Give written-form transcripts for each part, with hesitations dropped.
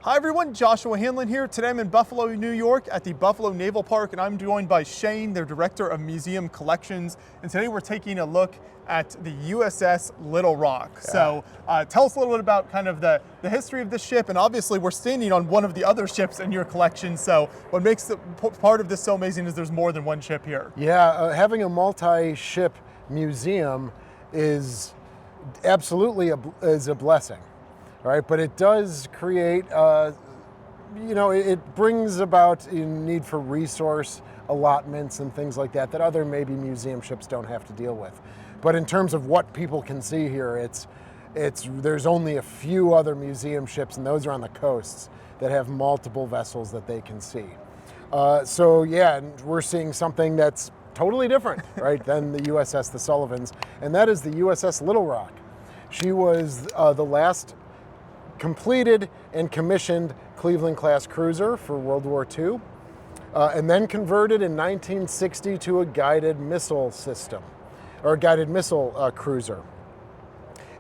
Hi everyone, Joshua Hanlon here. Today I'm in Buffalo, New York at the Buffalo Naval Park, and I'm joined by Shane, their Director of Museum Collections. And today we're taking a look at the USS Little Rock. Yeah. So tell us a little bit about kind of the history of this ship, and obviously we're standing on one of the other ships in your collection, so what makes part of this so amazing is there's more than one ship here. Yeah, having a multi-ship museum is absolutely a blessing. Right, but it does create, it brings about a need for resource allotments and things like that other maybe museum ships don't have to deal with. But in terms of what people can see here, there's only a few other museum ships, and those are on the coasts that have multiple vessels that they can see. So yeah, and we're seeing something that's totally different, right, than the USS the Sullivans, and that is the USS Little Rock. She was the last completed and commissioned Cleveland-class cruiser for World War II, and then converted in 1960 to a guided missile system, or a guided missile cruiser.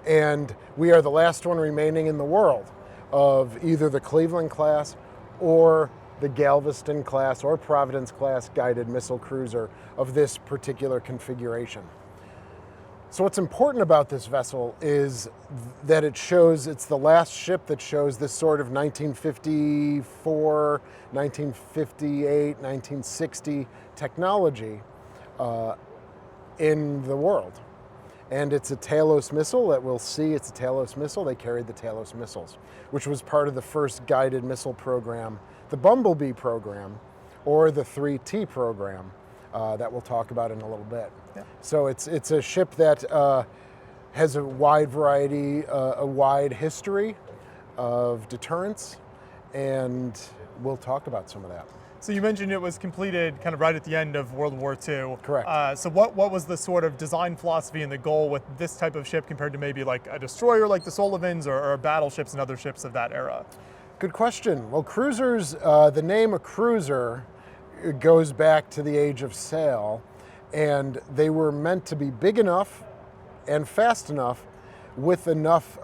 And we are the last one remaining in the world of either the Cleveland-class or the Galveston-class or Providence-class guided missile cruiser of this particular configuration. So what's important about this vessel is that it's the last ship that shows this sort of 1954, 1958, 1960 technology in the world. And it's a Talos missile that we'll see. It's a Talos missile. They carried the Talos missiles, which was part of the first guided missile program, the Bumblebee program, or the 3T program that we'll talk about in a little bit. Yeah. So it's a ship that has a wide variety, a wide history of deterrence, and we'll talk about some of that. So you mentioned it was completed kind of right at the end of World War II. Correct. So what was the sort of design philosophy and the goal with this type of ship compared to maybe like a destroyer like the Sullivans or battleships and other ships of that era? Good question. Well, cruisers, the name a cruiser goes back to the age of sail, and they were meant to be big enough and fast enough with enough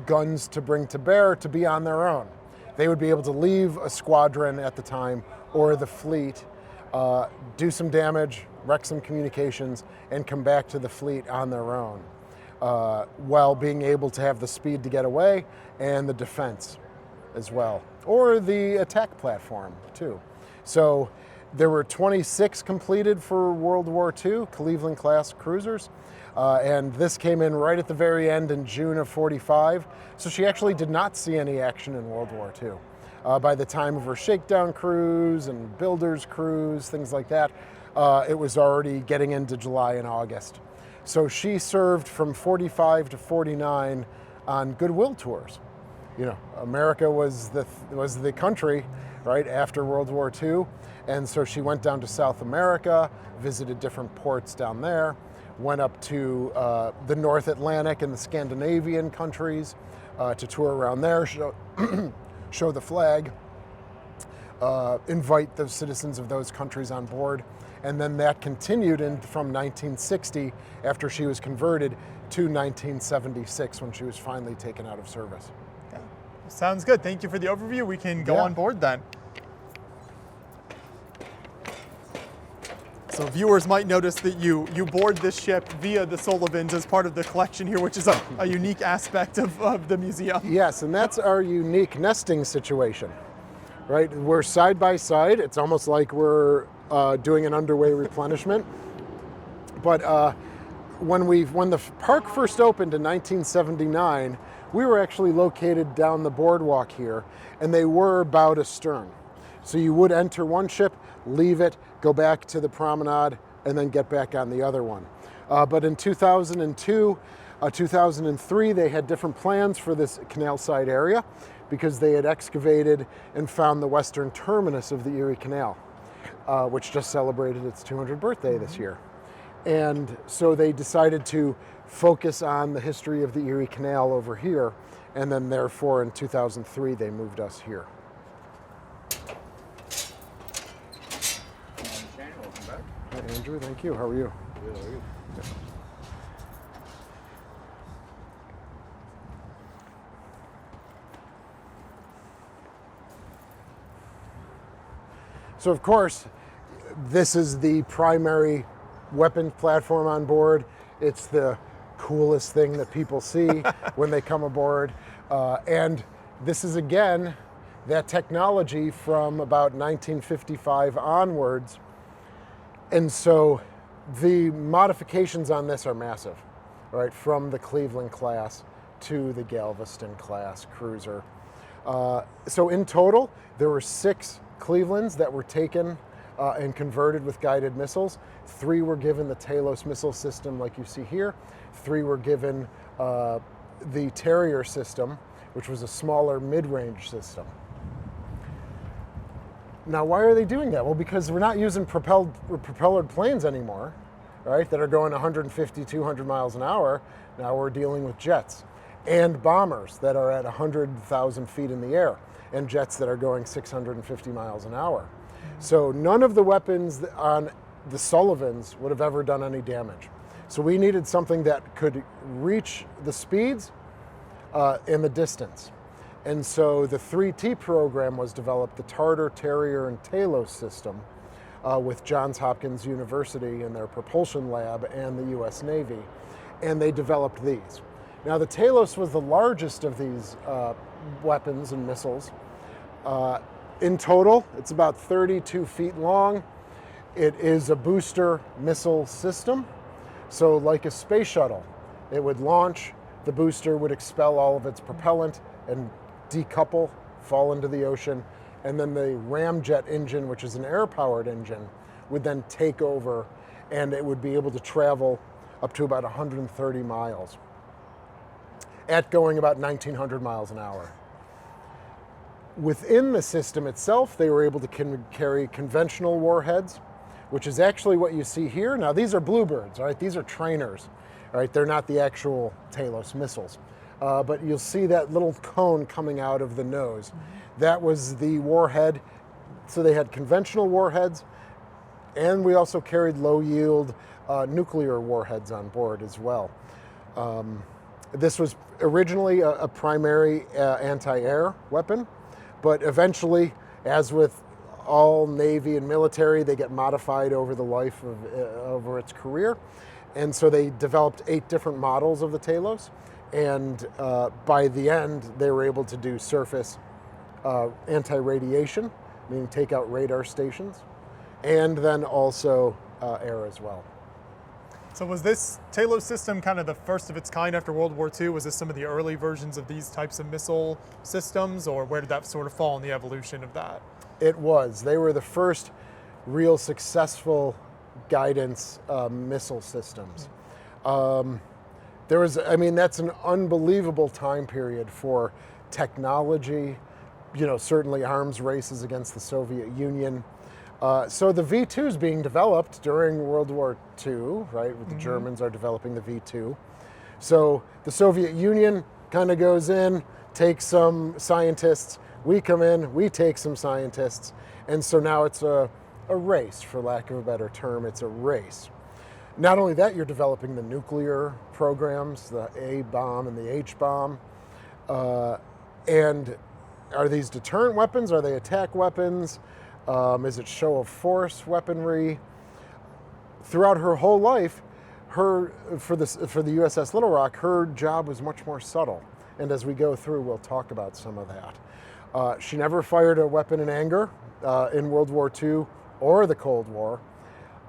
guns to bring to bear to be on their own. They would be able to leave a squadron at the time or the fleet, do some damage, wreck some communications, and come back to the fleet on their own, while being able to have the speed to get away and the defense as well, or the attack platform too. So there were 26 completed for World War II, Cleveland-class cruisers, and this came in right at the very end in June of '45. So she actually did not see any action in World War II. By the time of her shakedown cruise and builders cruise, things like that, it was already getting into July and August. So she served from '45 to '49 on goodwill tours. You know, America was the country, right, after World War II. And so she went down to South America, visited different ports down there, went up to the North Atlantic and the Scandinavian countries to tour around there, show the flag, invite the citizens of those countries on board. And then that continued from 1960, after she was converted, to 1976 when she was finally taken out of service. Yeah. Sounds good. Thank you for the overview. We can go on board then. So viewers might notice that you board this ship via the Sullivans as part of the collection here, which is a unique aspect of the museum. Yes, and that's our unique nesting situation, right? We're side by side. It's almost like we're doing an underway replenishment. But when the park first opened in 1979, we were actually located down the boardwalk here, and they were about astern. So you would enter one ship, leave it, go back to the promenade, and then get back on the other one. But in 2002, 2003, they had different plans for this canal side area because they had excavated and found the western terminus of the Erie Canal, which just celebrated its 200th birthday this year. And so they decided to focus on the history of the Erie Canal over here, and then therefore in 2003 they moved us here. Hi, Andrew. Thank you. How are you? Good. How are you? Good. So of course, this is the primary weapons platform on board. It's the coolest thing that people see when they come aboard. And this is again, that technology from about 1955 onwards. And so the modifications on this are massive, right? From the Cleveland class to the Galveston class cruiser. So in total, there were 6 Clevelands that were taken and converted with guided missiles. 3 were given the Talos missile system like you see here. 3 were given the Terrier system, which was a smaller mid-range system. Now, why are they doing that? Well, because we're not using propellered planes anymore, right, that are going 150, 200 miles an hour. Now we're dealing with jets and bombers that are at 100,000 feet in the air and jets that are going 650 miles an hour. So none of the weapons on the Sullivans would have ever done any damage. So we needed something that could reach the speeds and the distance. And so the 3T program was developed, the Tartar, Terrier, and Talos system with Johns Hopkins University in their propulsion lab and the US Navy. And they developed these. Now the Talos was the largest of these weapons and missiles. In total, it's about 32 feet long. It is a booster missile system. So like a space shuttle, it would launch, the booster would expel all of its propellant and decouple, fall into the ocean, and then the ramjet engine, which is an air-powered engine, would then take over, and it would be able to travel up to about 130 miles at going about 1,900 miles an hour. Within the system itself, they were able to carry conventional warheads, which is actually what you see here. Now, these are Bluebirds, right? These are trainers, right? They're not the actual Talos missiles. But you'll see that little cone coming out of the nose. That was the warhead. So they had conventional warheads, and we also carried low-yield nuclear warheads on board as well. This was originally a primary anti-air weapon, but eventually, as with all Navy and military, they get modified over the life of over its career. And so they developed 8 different models of the Talos. And by the end, they were able to do surface anti-radiation, meaning take out radar stations, and then also air as well. So was this Talos system kind of the first of its kind after World War II? Was this some of the early versions of these types of missile systems, or where did that sort of fall in the evolution of that? It was. They were the first real successful guidance missile systems. There was, I mean, that's an unbelievable time period for technology, you know, certainly arms races against the Soviet Union. So the V2 is being developed during World War II, right? The Germans are developing the V2. So the Soviet Union kind of goes in, takes some scientists, we come in, we take some scientists, and so now it's a race, for lack of a better term, it's a race. Not only that, you're developing the nuclear programs, the A-bomb and the H-bomb. And are these deterrent weapons? Are they attack weapons? Is it show of force weaponry? Throughout her whole life, for the USS Little Rock, her job was much more subtle. And as we go through, we'll talk about some of that. She never fired a weapon in anger in World War II or the Cold War,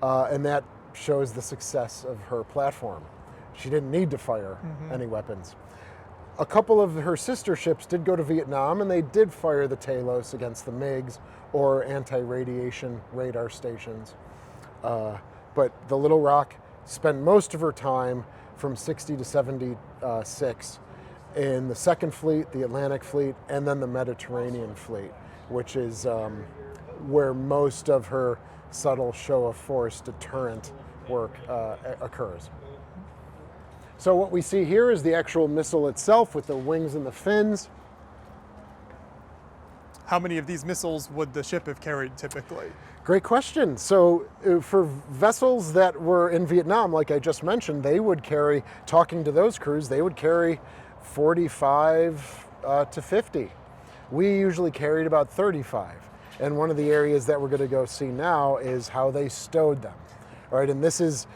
and that shows the success of her platform. She didn't need to fire any weapons. A couple of her sister ships did go to Vietnam, and they did fire the Talos against the MiGs or anti-radiation radar stations. But the Little Rock spent most of her time from 60 to 76 in the Second Fleet, the Atlantic Fleet, and then the Mediterranean Fleet, which is where most of her subtle show of force deterrent work occurs. So what we see here is the actual missile itself with the wings and the fins. How many of these missiles would the ship have carried typically? Great question. So for vessels that were in Vietnam, like I just mentioned, they would carry, talking to those crews, they would carry 45 to 50. We usually carried about 35. And one of the areas that we're going to go see now is how they stowed them. All right, and this is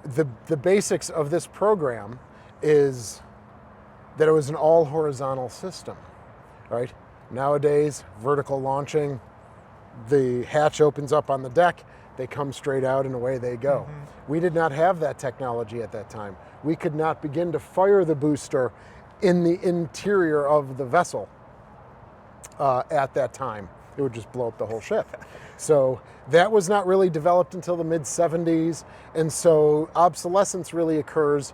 the basics of this program is that it was an all horizontal system. Right? Nowadays, vertical launching, the hatch opens up on the deck, they come straight out and away they go. We did not have that technology at that time. We could not begin to fire the booster in the interior of the vessel at that time. It would just blow up the whole ship. So that was not really developed until the mid-70s, and so obsolescence really occurs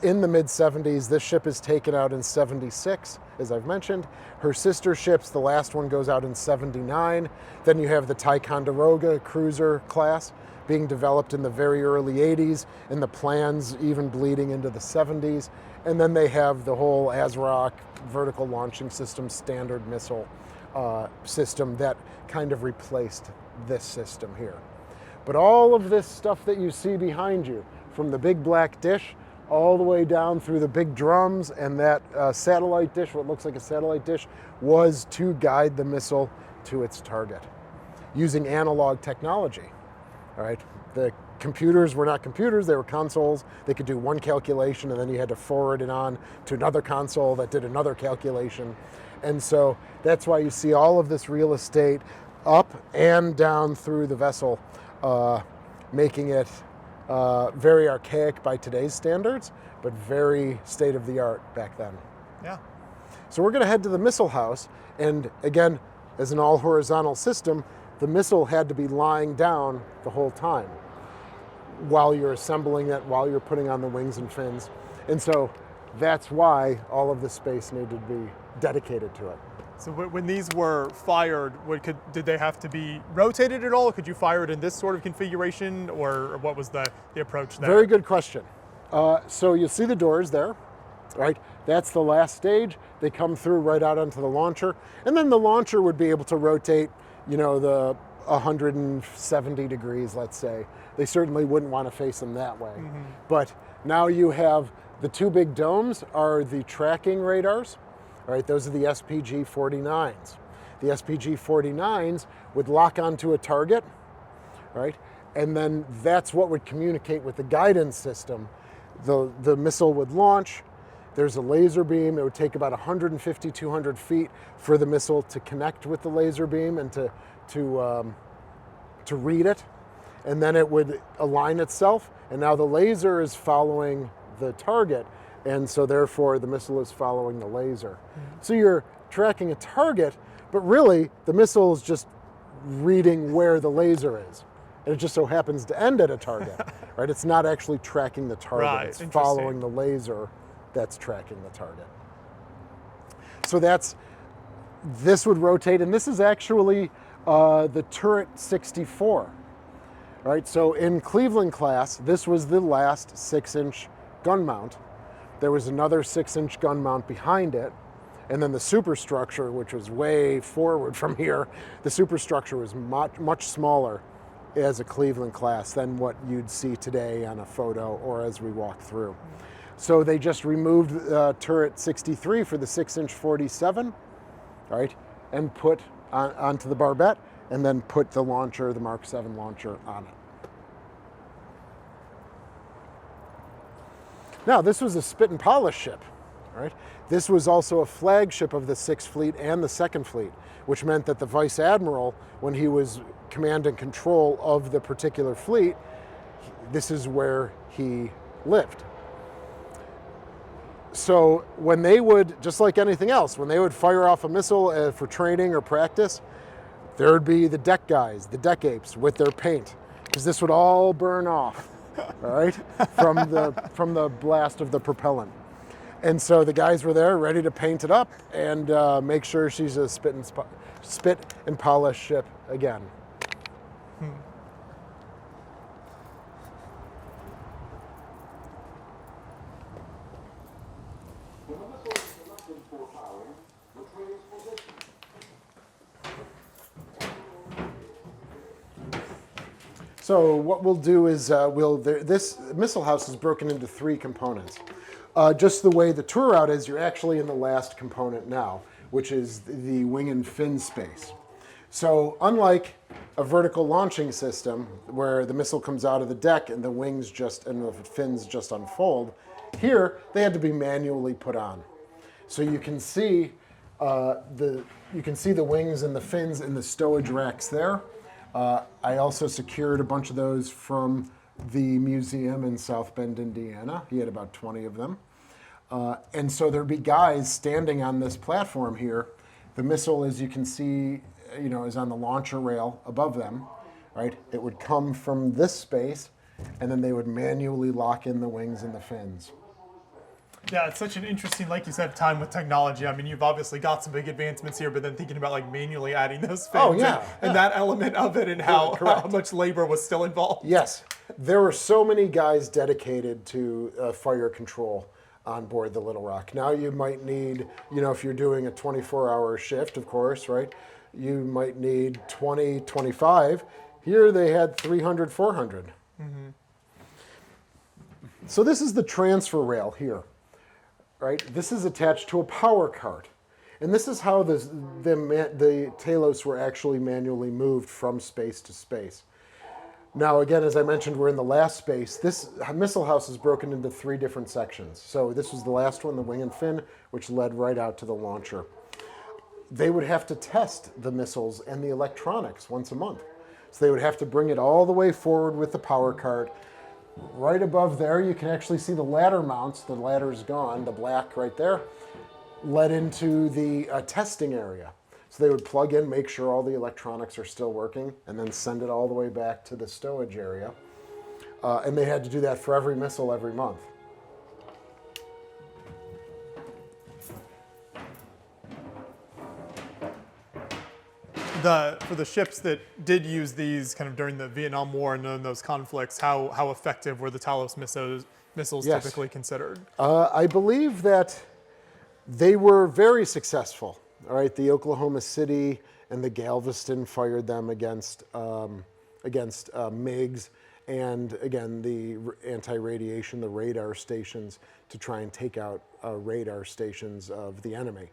in the mid-70s. This ship is taken out in 76, as I've mentioned. Her sister ships, the last one goes out in 79. Then you have the Ticonderoga cruiser class being developed in the very early 80s, and the plans even bleeding into the 70s. And then they have the whole ASROC vertical launching system, standard missile system that kind of replaced this system here. But all of this stuff that you see behind you, from the big black dish all the way down through the big drums and that satellite dish, what looks like a satellite dish, was to guide the missile to its target using analog technology. All right, the computers were not computers, they were consoles. They could do one calculation and then you had to forward it on to another console that did another calculation. And so that's why you see all of this real estate up and down through the vessel, making it very archaic by today's standards, but very state-of-the-art back then. Yeah. So we're going to head to the missile house, and again, as an all-horizontal system, the missile had to be lying down the whole time while you're assembling it, while you're putting on the wings and fins. And so that's why all of the space needed to be dedicated to it. So when these were fired, did they have to be rotated at all? Could you fire it in this sort of configuration, or what was the approach there? Very good question. So you see the doors there, right? That's the last stage. They come through right out onto the launcher, and then the launcher would be able to rotate, the 170 degrees, let's say. They certainly wouldn't want to face them that way. But now you have the two big domes are the tracking radars. All right, those are the SPG-49s. The SPG-49s would lock onto a target, right? And then that's what would communicate with the guidance system. The missile would launch. There's a laser beam. It would take about 150, 200 feet for the missile to connect with the laser beam and to read it. And then it would align itself. And now the laser is following the target. And so therefore the missile is following the laser. So you're tracking a target, but really the missile is just reading where the laser is. And it just so happens to end at a target, right? It's not actually tracking the target. Right, it's following the laser that's tracking the target. So this would rotate, and this is actually the turret 64, right? So in Cleveland class, this was the last 6-inch gun mount. There was another 6-inch gun mount behind it, and then the superstructure, which was way forward from here, the superstructure was much smaller as a Cleveland class than what you'd see today on a photo or as we walk through. So they just removed turret 63 for the 6-inch 47, right, and put onto the barbette, and then put the launcher, the Mark 7 launcher, on it. Now, this was a spit and polish ship, right? This was also a flagship of the 6th Fleet and the 2nd Fleet, which meant that the Vice Admiral, when he was command and control of the particular fleet, this is where he lived. So when they would, just like anything else, when they would fire off a missile for training or practice, there would be the deck guys, the deck apes with their paint, because this would all burn off. All right, from the blast of the propellant. And so the guys were there ready to paint it up and make sure she's a spit and polish ship again. So what we'll do is this missile house is broken into 3 components. Just the way the tour route is, you're actually in the last component now, which is the wing and fin space. So unlike a vertical launching system where the missile comes out of the deck and the wings and the fins just unfold, here they had to be manually put on. So you can see the wings and the fins in the stowage racks there. I also secured a bunch of those from the museum in South Bend, Indiana. He had about 20 of them. And so there'd be guys standing on this platform here. The missile, as you can see, is on the launcher rail above them, right? It would come from this space, and then they would manually lock in the wings and the fins. Yeah, it's such an interesting, like you said, time with technology. I mean, you've obviously got some big advancements here, but then thinking about like manually adding those fins and that element of it and how much labor was still involved. Yes, there were so many guys dedicated to fire control on board the Little Rock. Now you might need, if you're doing a 24-hour shift, of course, right? You might need 20, 25. Here they had 300, 400. Mm-hmm. So this is the transfer rail here. Right? This is attached to a power cart. And this is how the talos were actually manually moved from space to space. Now, again, as I mentioned, we're in the last space. This missile house is broken into 3 different sections. So this was the last one, the wing and fin, which led right out to the launcher. They would have to test the missiles and the electronics once a month. So they would have to bring it all the way forward with the power cart. Right above there, you can actually see the ladder mounts. The ladder's gone, the black right there, led into the testing area. So they would plug in, make sure all the electronics are still working, and then send it all the way back to the stowage area. And they had to do that for every missile every month. For the ships that did use these kind of during the Vietnam War and those conflicts, how effective were the Talos missiles typically considered? I believe that they were very successful. All right, the Oklahoma City and the Galveston fired them against MiGs, and again the anti-radiation, the radar stations, to try and take out radar stations of the enemy.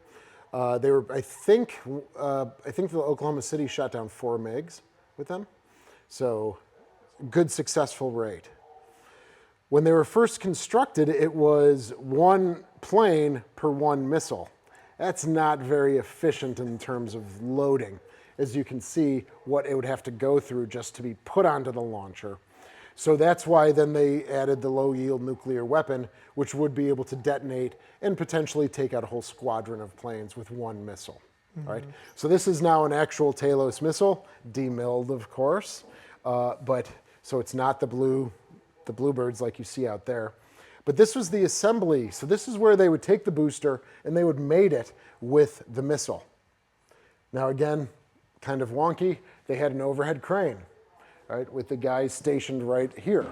They were, I think the Oklahoma City shot down 4 MiGs with them. So good successful rate. When they were first constructed, it was 1 plane per 1 missile. That's not very efficient in terms of loading. As you can see, what it would have to go through just to be put onto the launcher. So that's why then they added the low-yield nuclear weapon, which would be able to detonate and potentially take out a whole squadron of planes with 1 missile. Mm-hmm. Right? So this is now an actual Talos missile, demilled, of course, but so it's not the bluebirds like you see out there. But this was the assembly. So this is where they would take the booster and they would mate it with the missile. Now again, kind of wonky, they had an overhead crane. Right, with the guys stationed right here.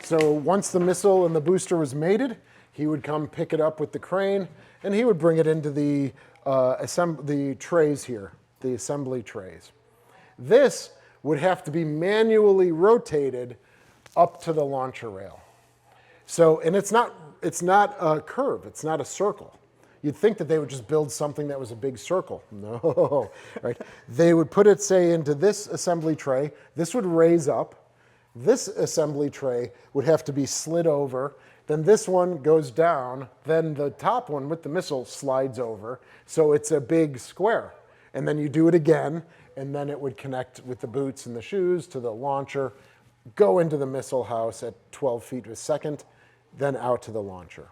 So once the missile and the booster was mated, he would come pick it up with the crane, and he would bring it into the trays here, the assembly trays. This would have to be manually rotated up to the launcher rail. So, and it's not a curve, it's not a circle. You'd think that they would just build something that was a big circle. No, right? They would put it, say, into this assembly tray. This would raise up. This assembly tray would have to be slid over. Then this one goes down. Then the top one with the missile slides over. So it's a big square. And then you do it again, and then it would connect with the boots and the shoes to the launcher, go into the missile house at 12 feet a second, then out to the launcher.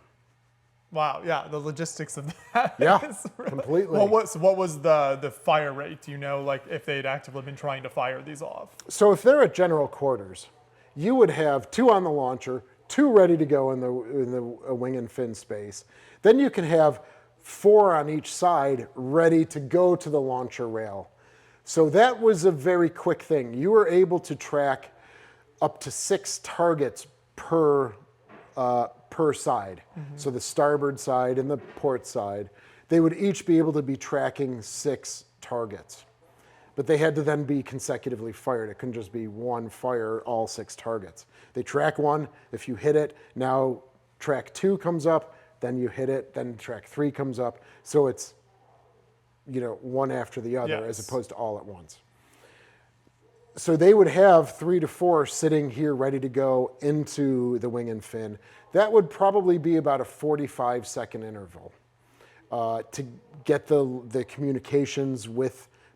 Wow, yeah, the logistics of that. Yeah, completely. What was the fire rate? Do you know, like, if they'd actively been trying to fire these off? So if they're at general quarters, you would have 2 on the launcher, 2 ready to go in the wing and fin space. Then you can have 4 on each side ready to go to the launcher rail. So that was a very quick thing. You were able to track up to 6 targets per side. Mm-hmm. So the starboard side and the port side, they would each be able to be tracking 6 targets. But they had to then be consecutively fired. It couldn't just be one fire, all 6 targets. They track 1, if you hit it, now track 2 comes up, then you hit it, then track 3 comes up. So it's one after the other, as Yes. opposed to all at once. So they would have 3 to 4 sitting here ready to go into the wing and fin. That would probably be about a 45-second interval to get the communications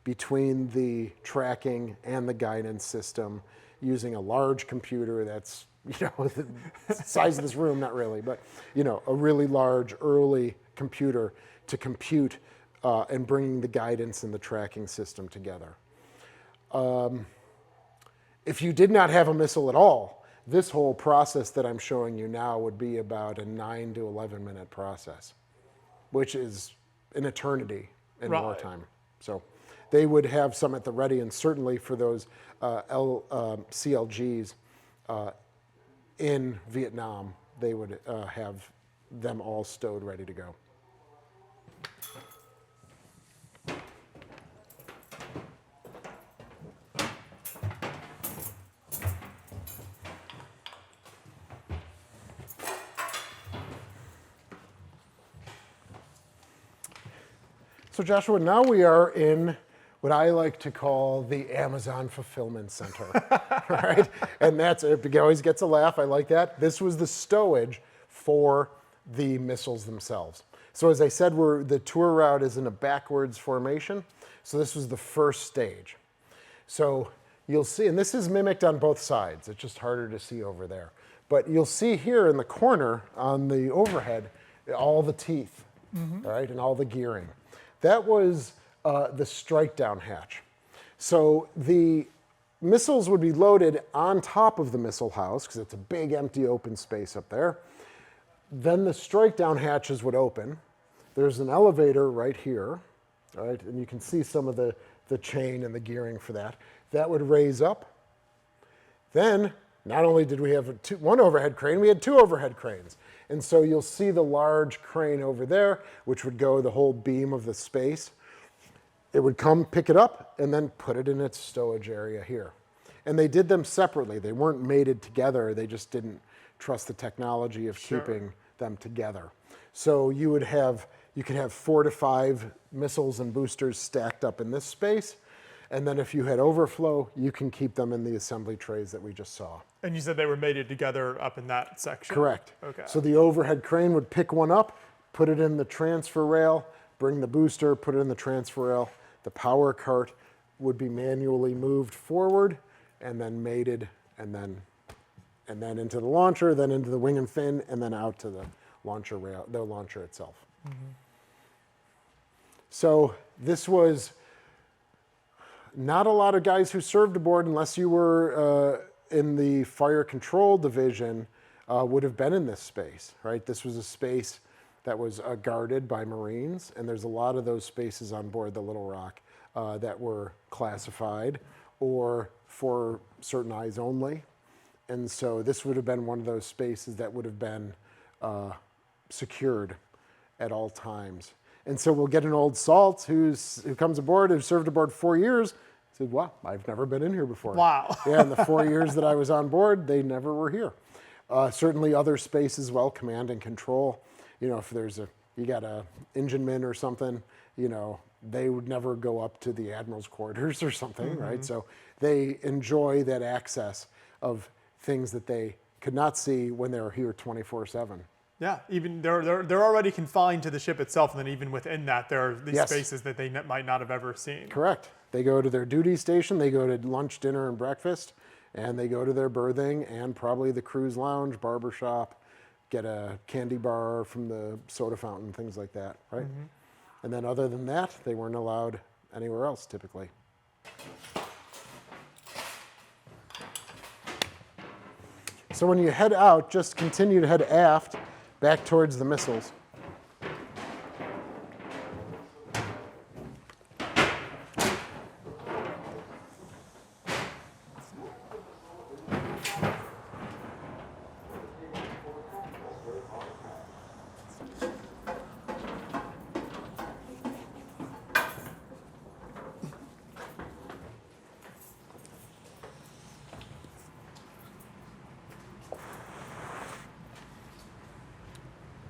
between the tracking and the guidance system using a large computer that's, the size of this room, not really, but, a really large early computer to compute and bring the guidance and the tracking system together. If you did not have a missile at all, this whole process that I'm showing you now would be about a 9 to 11 minute process, which is an eternity in wartime. So they would have some at the ready, and certainly for those CLGs in Vietnam, they would have them all stowed ready to go. So Joshua, now we are in what I like to call the Amazon Fulfillment Center, right? And it always gets a laugh, I like that. This was the stowage for the missiles themselves. So as I said, the tour route is in a backwards formation. So this was the first stage. So you'll see, and this is mimicked on both sides. It's just harder to see over there. But you'll see here in the corner on the overhead, all the teeth, right, and all the gearing. That was the strike down hatch. So the missiles would be loaded on top of the missile house, because it's a big empty open space up there. Then the strike down hatches would open. There's an elevator right here, right? And you can see some of the chain and the gearing for that. That would raise up. Then, not only did we have one overhead crane, we had 2 overhead cranes. And so you'll see the large crane over there, which would go the whole beam of the space. It would come, pick it up, and then put it in its stowage area here. And they did them separately. They weren't mated together. They just didn't trust the technology of keeping them together. So you could have 4 to 5 missiles and boosters stacked up in this space. And then if you had overflow, you can keep them in the assembly trays that we just saw. And you said they were mated together up in that section? Correct. Okay. So the overhead crane would pick one up, put it in the transfer rail, bring the booster, put it in the transfer rail. The power cart would be manually moved forward and then mated, and then into the launcher, then into the wing and fin, and then out to the launcher rail, the launcher itself. So this was not a lot of guys who served aboard, unless you were in the fire control division, would have been in this space, right? This was a space that was guarded by Marines, and there's a lot of those spaces on board the Little Rock that were classified or for certain eyes only. And so this would have been one of those spaces that would have been secured at all times. And so we'll get an old salt who comes aboard, who served aboard 4 years, said, well, I've never been in here before. Wow. Yeah, in the 4 years that I was on board, they never were here. Certainly other spaces, well, command and control. If you got a engine man or something, they would never go up to the Admirals' quarters or something, right? So they enjoy that access of things that they could not see when they were here 24/7. Yeah, even they're already confined to the ship itself, and then even within that, there are these spaces that they might not have ever seen. Correct. They go to their duty station, they go to lunch, dinner, and breakfast, and they go to their berthing and probably the cruise lounge, barber shop, get a candy bar from the soda fountain, things like that, right? And then other than that, they weren't allowed anywhere else typically. So when you head out, just continue to head aft, back towards the missiles.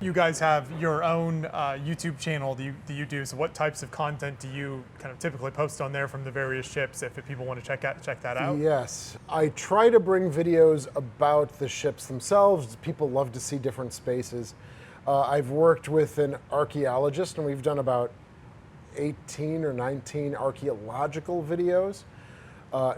You guys have your own YouTube channel that you do. So what types of content do you kind of typically post on there from the various ships if people want to check that out? Yes, I try to bring videos about the ships themselves. People love to see different spaces. I've worked with an archaeologist, and we've done about 18 or 19 archaeological videos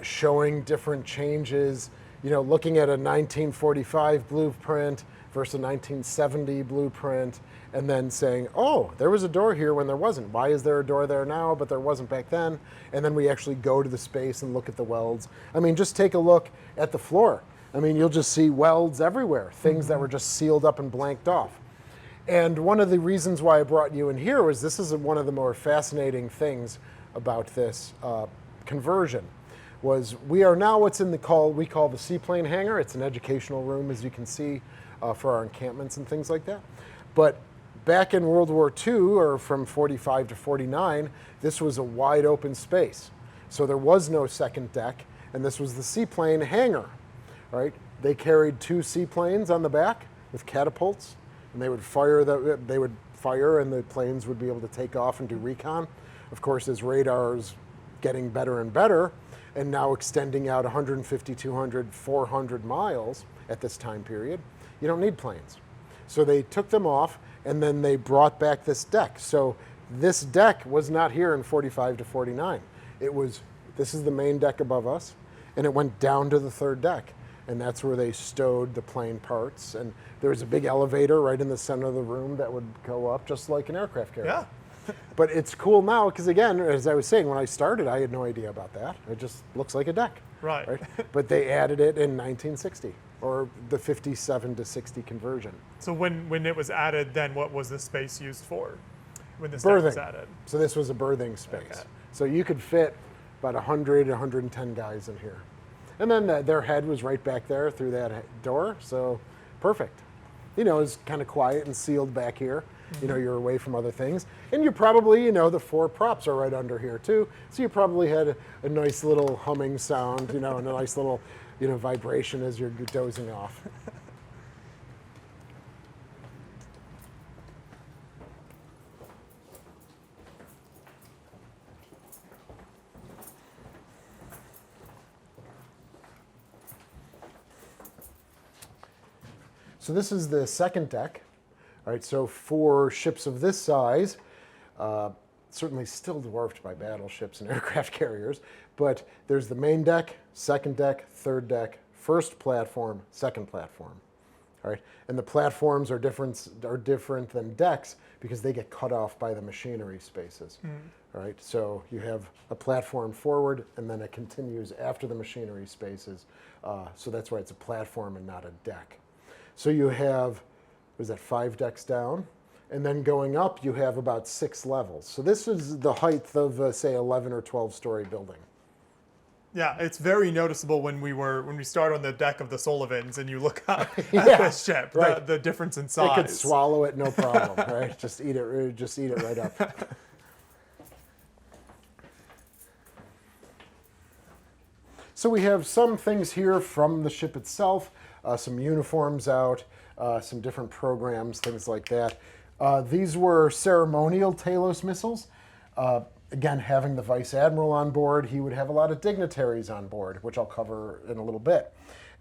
showing different changes, looking at a 1945 blueprint versus a 1970 blueprint, and then saying, oh, there was a door here when there wasn't. Why is there a door there now, but there wasn't back then? And then we actually go to the space and look at the welds. I mean, just take a look at the floor. I mean, you'll just see welds everywhere, things that were just sealed up and blanked off. And one of the reasons why I brought you in here was this is one of the more fascinating things about this conversion. Was we are now what's in we call the seaplane hangar. It's an educational room, as you can see, for our encampments and things like that. But back in World War II, or from 45 to 49, this was a wide open space. So there was no second deck, and this was the seaplane hangar, right? They carried 2 seaplanes on the back with catapults, and they would fire and the planes would be able to take off and do recon. Of course, as radar's getting better and better, and now extending out 150, 200, 400 miles at this time period, you don't need planes. So they took them off, and then they brought back this deck. So this deck was not here in 45 to 49. This is the main deck above us, and it went down to the 3rd deck. And that's where they stowed the plane parts. And there was a big elevator right in the center of the room that would go up just like an aircraft carrier. Yeah. But it's cool now because, again, as I was saying, when I started, I had no idea about that. It just looks like a deck. Right. But they added it in 1960, or the 57 to 60 conversion. So when it was added, then what was the space used for? When this deck was added? So this was a berthing space. Okay. So you could fit about 100, 110 guys in here. And then their head was right back there through that door, so perfect. It's kind of quiet and sealed back here. You're away from other things. And you probably, the 4 props are right under here too. So you probably had a nice little humming sound, and a nice little, vibration as you're dozing off. So this is the 2nd deck. All right, so for ships of this size, certainly still dwarfed by battleships and aircraft carriers, but there's the main deck, 2nd deck, 3rd deck, 1st platform, 2nd platform. All right, and the platforms are different than decks because they get cut off by the machinery spaces. All right, so you have a platform forward, and then it continues after the machinery spaces. So that's why it's a platform and not a deck. So you have, 5 decks down? And then going up, you have about 6 levels. So this is the height of, say, 11 or 12-story building. Yeah, it's very noticeable when we start on the deck of the Sullivans and you look up at the ship, right. the difference in size. It could swallow it, no problem, right? Just eat it right up. So we have some things here from the ship itself, some uniforms out, some different programs, things like that. These were ceremonial Talos missiles. Again, having the Vice Admiral on board, he would have a lot of dignitaries on board, which I'll cover in a little bit.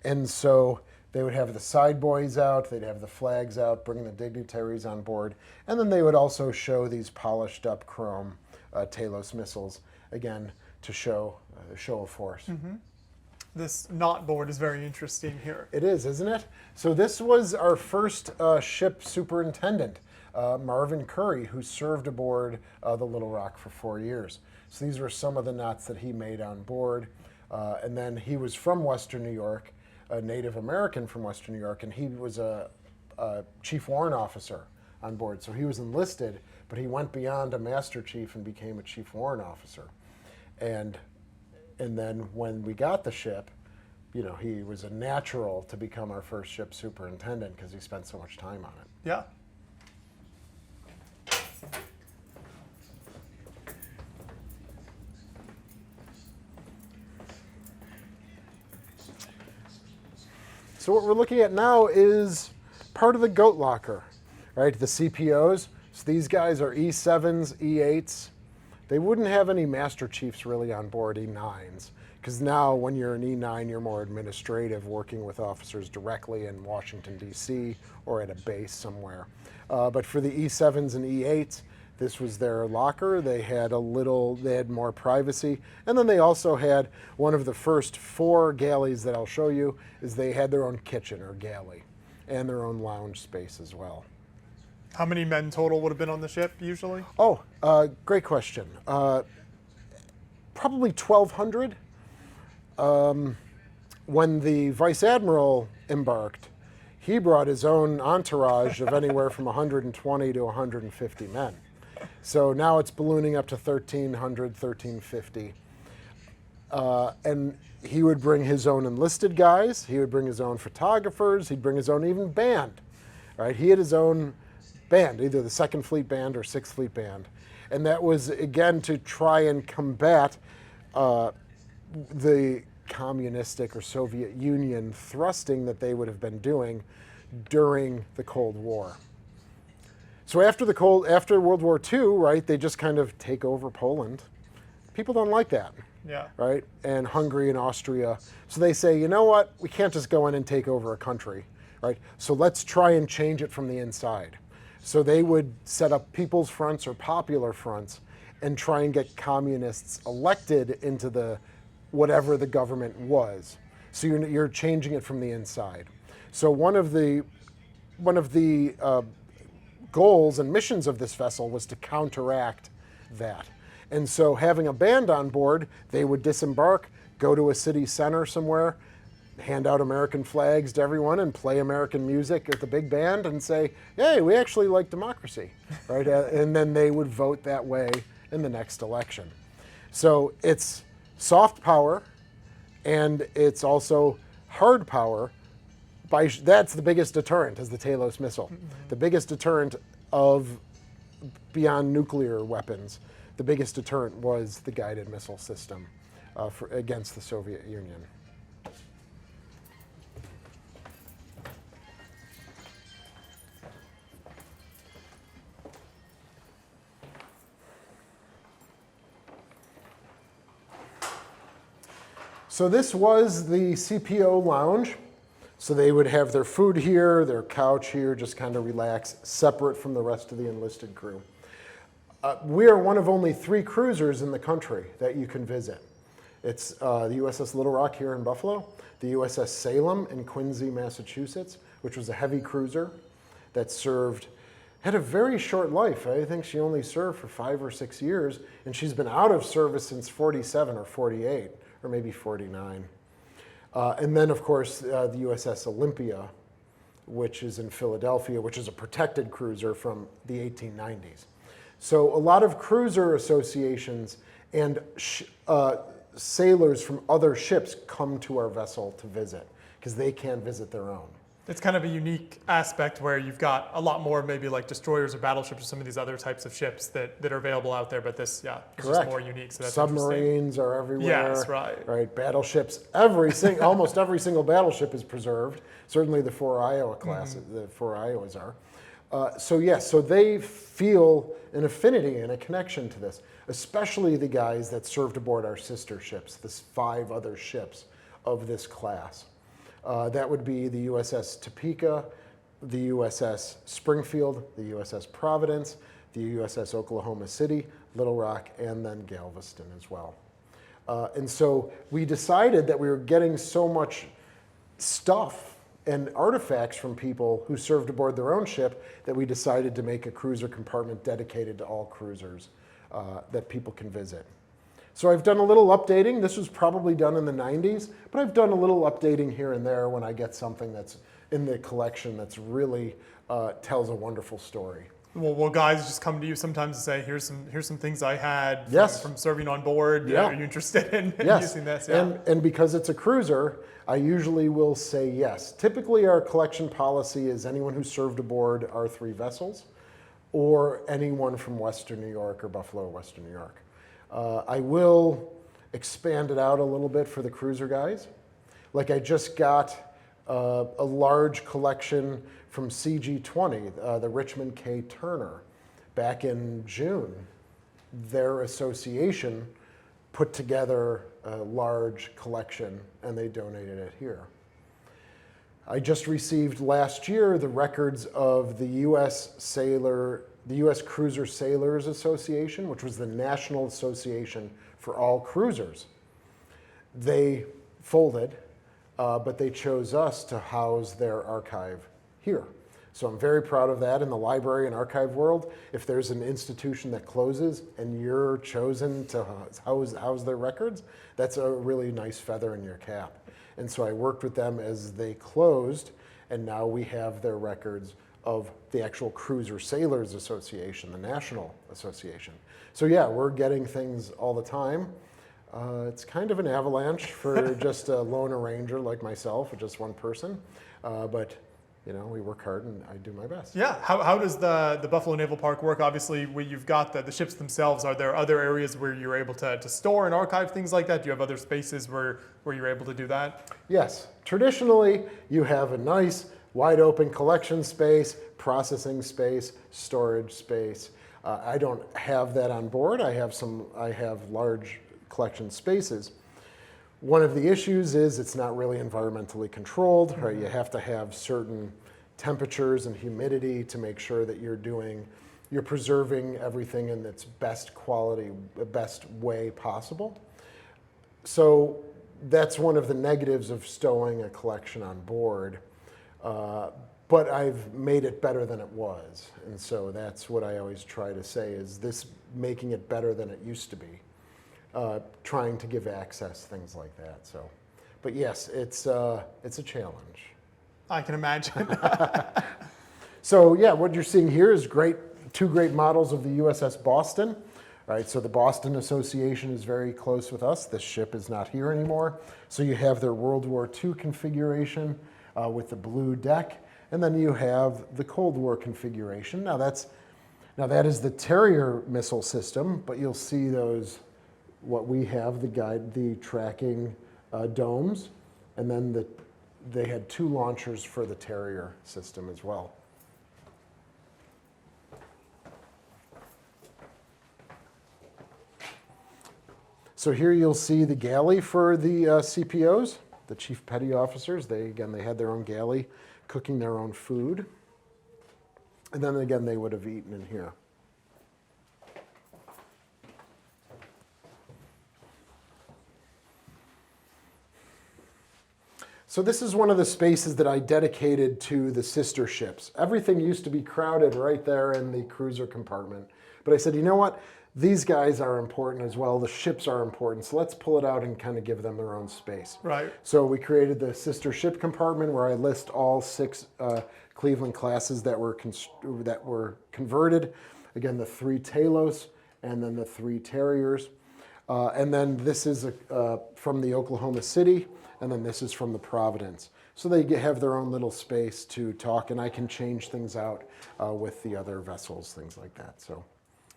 And so they would have the side buoys out, they'd have the flags out, bringing the dignitaries on board, and then they would also show these polished up chrome Talos missiles, again, to show the show of force. Mm-hmm. This knot board is very interesting here. It is, isn't it? So this was our first ship superintendent, Marvin Curry, who served aboard the Little Rock for 4 years. So these were some of the knots that he made on board. And then he was from Western New York, a Native American from Western New York, and he was a chief warrant officer on board. So he was enlisted, but he went beyond a master chief and became a chief warrant officer. And then when we got the ship, he was a natural to become our first ship superintendent because he spent so much time on it. Yeah. So what we're looking at now is part of the goat locker. right? The CPOs, so these guys are E7s, E8s. They wouldn't have any Master Chiefs really on board E9s, because now when you're an E9, you're more administrative, working with officers directly in Washington, D.C., or at a base somewhere. But for the E7s and E8s, this was their locker. They had more privacy. And then they also had one of the first 4 galleys that I'll show you is they had their own kitchen or galley and their own lounge space as well. How many men total would have been on the ship usually? Oh, great question. Probably 1,200. When the Vice Admiral embarked, he brought his own entourage of anywhere from 120 to 150 men. So now it's ballooning up to 1,300, 1,350. And he would bring his own enlisted guys. He would bring his own photographers. He'd bring his own even band. Right? He had his own band, either the 2nd Fleet Band or 6th Fleet Band. And that was, again, to try and combat the communistic or Soviet Union thrusting that they would have been doing during the Cold War. So after World War II, right, they just kind of take over Poland. People don't like that. Yeah. Right? And Hungary and Austria. So they say, you know what? We can't just go in and take over a country, right? So let's try and change it from the inside. So they would set up people's fronts or popular fronts and try and get communists elected into the whatever the government was. So you're changing it from the inside. So one of the goals and missions of this vessel was to counteract that. And so having a band on board, they would disembark, go to a city center somewhere, hand out American flags to everyone and play American music with the big band and say, hey, we actually like democracy, right? And then they would vote that way in the next election. So it's soft power and it's also hard power. That's the biggest deterrent, is the Talos missile. The biggest deterrent beyond nuclear weapons, the biggest deterrent was the guided missile system against the Soviet Union. So this was the CPO lounge. So they would have their food here, their couch here, just kind of relax, separate from the rest of the enlisted crew. We are one of only 3 cruisers in the country that you can visit. It's the USS Little Rock here in Buffalo, the USS Salem in Quincy, Massachusetts, which was a heavy cruiser that had a very short life. I think she only served for 5 or 6 years, and she's been out of service since 47 or 48, or maybe 49. And then, of course, the USS Olympia, which is in Philadelphia, which is a protected cruiser from the 1890s. So a lot of cruiser associations and sailors from other ships come to our vessel to visit because they can't visit their own. It's kind of a unique aspect where you've got a lot more maybe like destroyers or battleships or some of these other types of ships that are available out there, but this, yeah, is just more unique. So that's Submarines are everywhere. Yes, right. Right, battleships. Almost every single battleship is preserved. Certainly the 4 Iowa classes, the 4 Iowas are. So they feel an affinity and a connection to this, especially the guys that served aboard our sister ships, the 5 other ships of this class. That would be the USS Topeka, the USS Springfield, the USS Providence, the USS Oklahoma City, Little Rock, and then Galveston as well. And so we decided that we were getting so much stuff and artifacts from people who served aboard their own ship that we decided to make a cruiser compartment dedicated to all cruisers that people can visit. So I've done a little updating. This was probably done in the 90s, but I've done a little updating here and there when I get something that's in the collection that's really tells a wonderful story. Well, guys just come to you sometimes and say, here's some things I had from serving on board. Yeah. Are you interested in using this? Yeah. And because it's a cruiser, I usually will say yes. Typically our collection policy is anyone who served aboard our 3 vessels or anyone from Western New York or Buffalo, Western New York. I will expand it out a little bit for the cruiser guys. Like I just got a large collection from CG-20, the Richmond K. Turner. Back in June, their association put together a large collection and they donated it here. I just received last year the records of the U.S. Cruiser Sailors Association, which was the national association for all cruisers. They folded, but they chose us to house their archive here. So I'm very proud of that. In the library and archive world, if there's an institution that closes and you're chosen to house their records, that's a really nice feather in your cap. And so I worked with them as they closed, and now we have their records of the actual Cruiser Sailors Association, the national association. So yeah, we're getting things all the time. It's kind of an avalanche for just a lone ranger like myself, or just one person, but you know, we work hard and I do my best. Yeah, how does the Buffalo Naval Park work? Obviously, where you've got the ships themselves, are there other areas where you're able to store and archive things like that? Do you have other spaces where you're able to do that? Yes, traditionally you have a nice wide open collection space, processing space, storage space. I don't have that on board. I have large collection spaces. One of the issues is it's not really environmentally controlled, right? You have to have certain temperatures and humidity to make sure that you're preserving everything in its best quality, best way possible. So that's one of the negatives of stowing a collection on board. But I've made it better than it was. And so that's what I always try to say, is this making it better than it used to be. Trying to give access, things like that. So, but yes, it's a challenge. I can imagine. So yeah, what you're seeing here is two great models of the USS Boston. All right, so the Boston Association is very close with us. This ship is not here anymore. So you have their World War II configuration with the blue deck, and then you have the Cold War configuration. Now that is the Terrier missile system, but you'll see those. What we have, the tracking domes, and then they had two launchers for the Terrier system as well. So here you'll see the galley for the CPOs, the Chief Petty Officers. They had their own galley, cooking their own food. And then again, they would have eaten in here. So this is one of the spaces that I dedicated to the sister ships. Everything used to be crowded right there in the cruiser compartment. But I said, you know what? These guys are important as well. The ships are important. So let's pull it out and kind of give them their own space. Right. So we created the sister ship compartment where I list all 6 Cleveland classes that were converted. Again, the 3 Talos and then the 3 Terriers. And then this is from the Oklahoma City. And then this is from the Providence. So they have their own little space to talk, and I can change things out with the other vessels, things like that. So,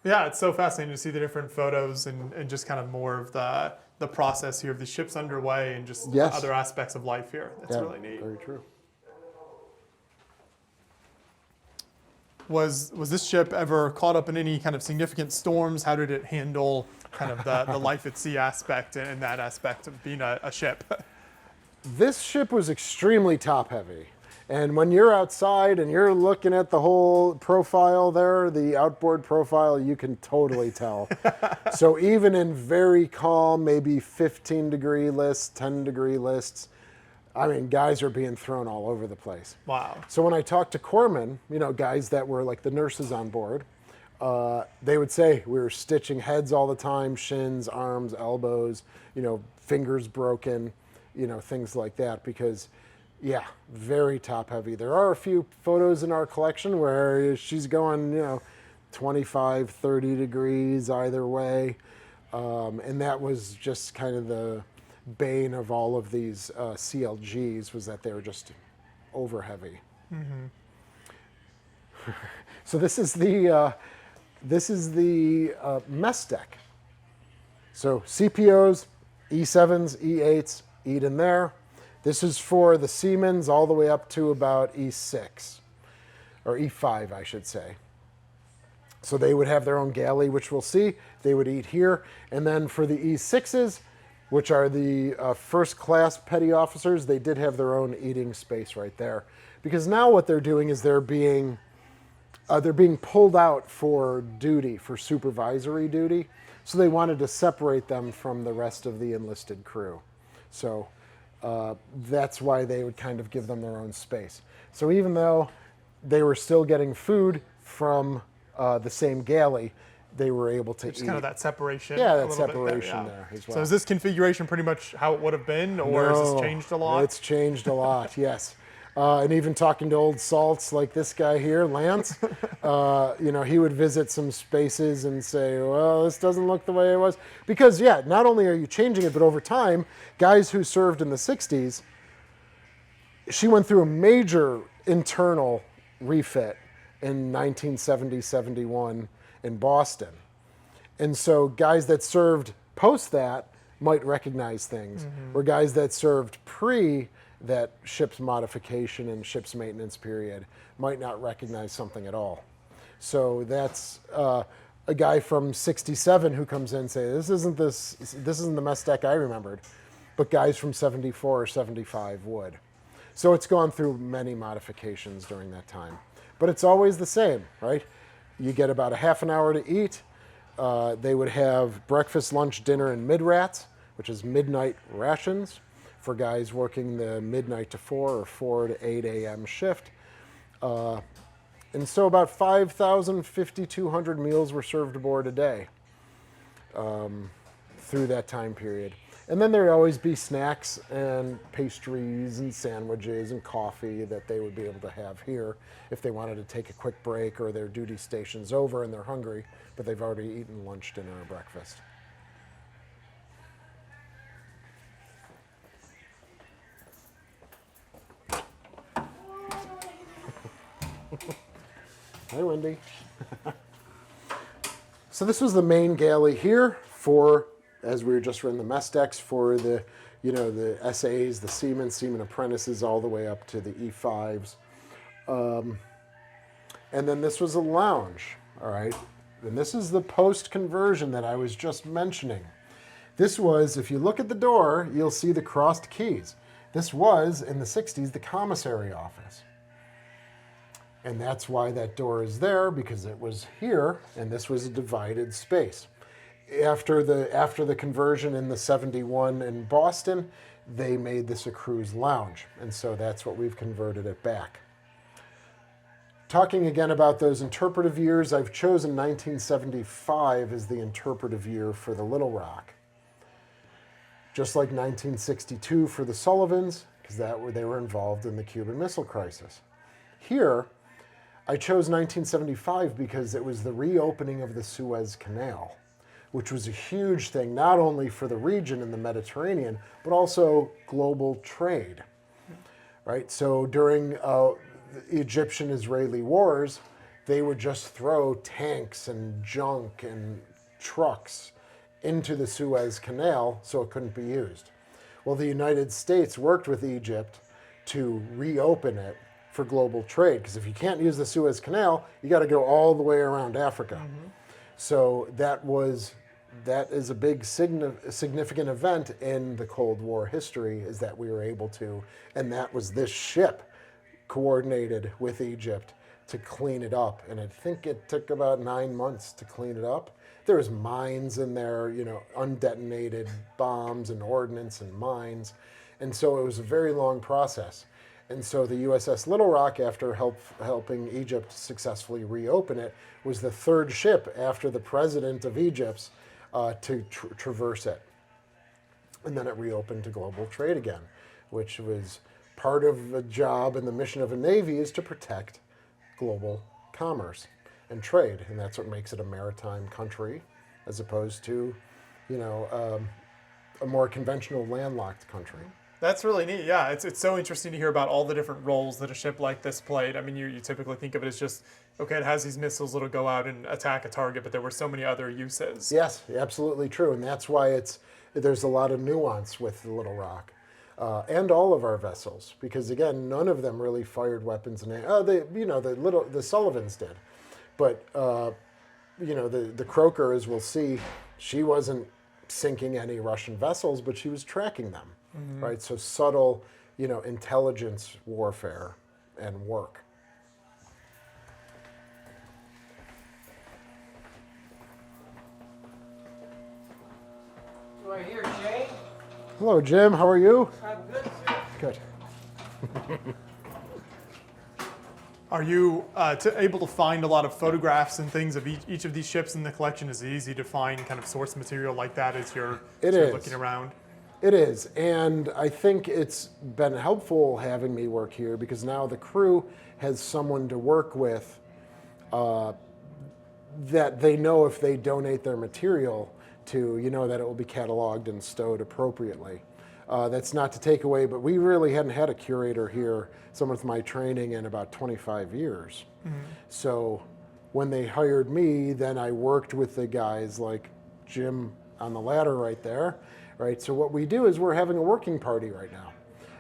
yeah, it's so fascinating to see the different photos and just kind of more of the process here of the ships underway and just other aspects of life here. That's really neat. Very true. Was this ship ever caught up in any kind of significant storms? How did it handle kind of the life at sea aspect and that aspect of being a ship? This ship was extremely top heavy. And when you're outside and you're looking at the whole profile there, the outboard profile, you can totally tell. So even in very calm, maybe 15-degree lists, 10-degree lists, I mean, guys are being thrown all over the place. Wow. So when I talked to corpsmen, guys that were like the nurses on board, they would say we were stitching heads all the time, shins, arms, elbows, fingers broken, things like that, because yeah, very top heavy. There are a few photos in our collection where she's going, 25, 30 degrees either way. And that was just kind of the bane of all of these CLGs, was that they were just over heavy. Mm-hmm. So this is the mess deck. So CPOs, E7s, E8s, eat in there. This is for the Seamans all the way up to about E6, or E5, I should say. So they would have their own galley, which we'll see. They would eat here. And then for the E6s, which are the first class petty officers, they did have their own eating space right there. Because now what they're doing is they're being pulled out for duty, for supervisory duty. So they wanted to separate them from the rest of the enlisted crew. So that's why they would kind of give them their own space. So even though they were still getting food from the same galley, they were able to eat. Kind of that separation. Yeah, that separation there as well. So is this configuration pretty much how it would have been, or has this changed a lot? It's changed a lot, yes. And even talking to old salts like this guy here, Lance, he would visit some spaces and say, well, this doesn't look the way it was. Because, yeah, not only are you changing it, but over time, guys who served in the 60s, she went through a major internal refit in 1970-71 in Boston. And so guys that served post that might recognize things, or guys that served pre that ship's modification and ship's maintenance period might not recognize something at all. So that's a guy from 67 who comes in and says, this isn't the mess deck I remembered, but guys from 74 or 75 would. So it's gone through many modifications during that time. But it's always the same, right? You get about a half an hour to eat. They would have breakfast, lunch, dinner, and mid-rats, which is midnight rations for guys working the midnight to 4 or 4 to 8 a.m. shift. And so about 5,200 meals were served aboard a day through that time period. And then there'd always be snacks and pastries and sandwiches and coffee that they would be able to have here if they wanted to take a quick break or their duty station's over and they're hungry, but they've already eaten lunch, dinner, or breakfast. Hi, Wendy. So this was the main galley here for, as we were just running the mess decks, for the, the SAs, the seamen apprentices, all the way up to the E5s. And then this was a lounge, all right? And this is the post-conversion that I was just mentioning. This was, if you look at the door, you'll see the crossed keys. This was, in the 60s, the commissary office. And that's why that door is there, because it was here, and this was a divided space. After the conversion in the 71 in Boston, they made this a cruise lounge. And so that's what we've converted it back. Talking again about those interpretive years, I've chosen 1975 as the interpretive year for the Little Rock. Just like 1962 for the Sullivans, because they were involved in the Cuban Missile Crisis. Here, I chose 1975 because it was the reopening of the Suez Canal, which was a huge thing, not only for the region in the Mediterranean, but also global trade, right? So during the Egyptian-Israeli wars, they would just throw tanks and junk and trucks into the Suez Canal so it couldn't be used. Well, the United States worked with Egypt to reopen it for global trade, because if you can't use the Suez Canal, you got to go all the way around Africa. So that is a big significant event in the Cold War history, is that we were able to, and that was this ship coordinated with Egypt to clean it up. And I think it took about 9 months to clean it up. There was mines in there, undetonated bombs and ordnance and mines. And so it was a very long process. And so the USS Little Rock, after helping Egypt successfully reopen it, was the third ship after the president of Egypt's to traverse it. And then it reopened to global trade again, which was part of the job and the mission of a Navy is to protect global commerce and trade. And that's what makes it a maritime country as opposed to, a more conventional landlocked country. That's really neat. Yeah, it's so interesting to hear about all the different roles that a ship like this played. I mean, you typically think of it as just, okay, it has these missiles that'll go out and attack a target, but there were so many other uses. Yes, absolutely true. And that's why there's a lot of nuance with the Little Rock. and all of our vessels, because again, none of them really fired weapons. The Sullivans did, but the Croker, as we'll see, she wasn't sinking any Russian vessels, but she was tracking them, right? So subtle, intelligence warfare and work. Do I hear Jay? Hello, Jim. How are you? I'm good, sir. Good. Are you able to find a lot of photographs and things of each of these ships in the collection? Is it easy to find kind of source material like that as you're looking around? It is, and I think it's been helpful having me work here because now the crew has someone to work with that they know if they donate their material to, that it will be cataloged and stowed appropriately. That's not to take away, but we really hadn't had a curator here, someone with my training, in about 25 years. So when they hired me, then I worked with the guys like Jim on the ladder right there, right? So what we do is we're having a working party right now.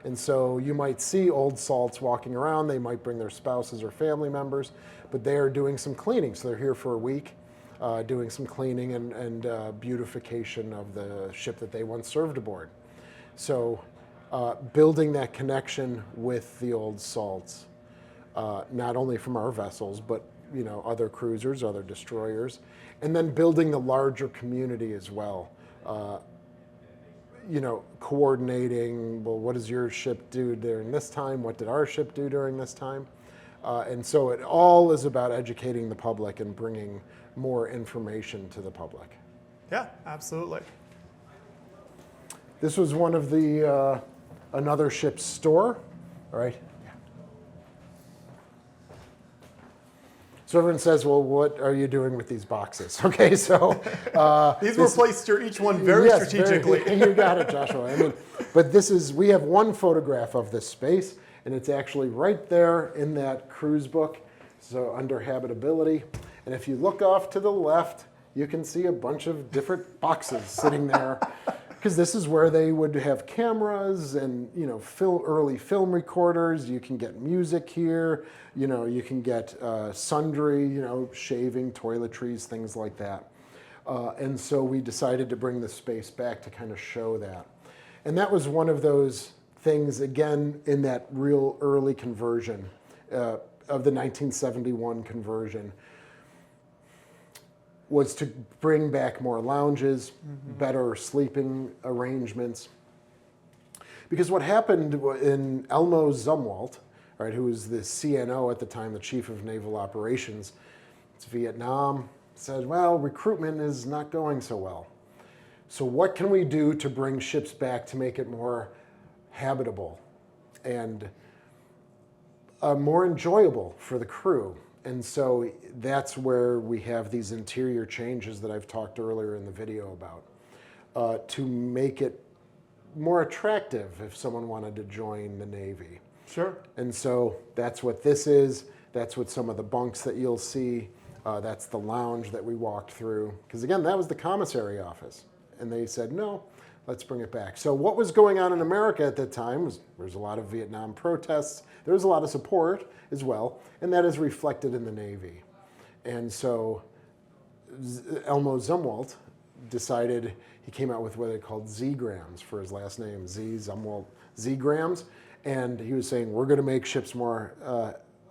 And so you might see old salts walking around. They might bring their spouses or family members, but they are doing some cleaning. So they're here for a week doing some cleaning and beautification of the ship that they once served aboard. So building that connection with the old salts, not only from our vessels, but other cruisers, other destroyers, and then building the larger community as well. Coordinating, well, what does your ship do during this time? What did our ship do during this time? And so it all is about educating the public and bringing more information to the public. Yeah, absolutely. This was one of the another ship's store, all right? Yeah. So everyone says, well, what are you doing with these boxes? Okay, so these were placed each one very strategically. You got it, Joshua. But we have one photograph of this space, and it's actually right there in that cruise book, so under Habitability. And if you look off to the left, you can see a bunch of different boxes sitting there, because this is where they would have cameras and early film recorders. You can get music here. You can get sundry, shaving, toiletries, things like that. And so we decided to bring the space back to kind of show that. And that was one of those things, again, in that real early conversion of the 1971 conversion, was to bring back more lounges, better sleeping arrangements. Because what happened in Elmo Zumwalt, right, who was the CNO at the time, the Chief of Naval Operations, it's Vietnam, said, well, recruitment is not going so well. So what can we do to bring ships back to make it more habitable and more enjoyable for the crew? And so that's where we have these interior changes that I've talked earlier in the video about, to make it more attractive if someone wanted to join the Navy. Sure. And so that's what this is. That's what some of the bunks that you'll see. That's the lounge that we walked through. Because again, that was the commissary office. And they said, no, let's bring it back. So what was going on in America at that time was there was a lot of Vietnam protests. There was a lot of support as well, and that is reflected in the Navy. And so Elmo Zumwalt decided, he came out with what they called Z-grams for his last name, Zumwalt Z-grams, and he was saying, we're going to make ships more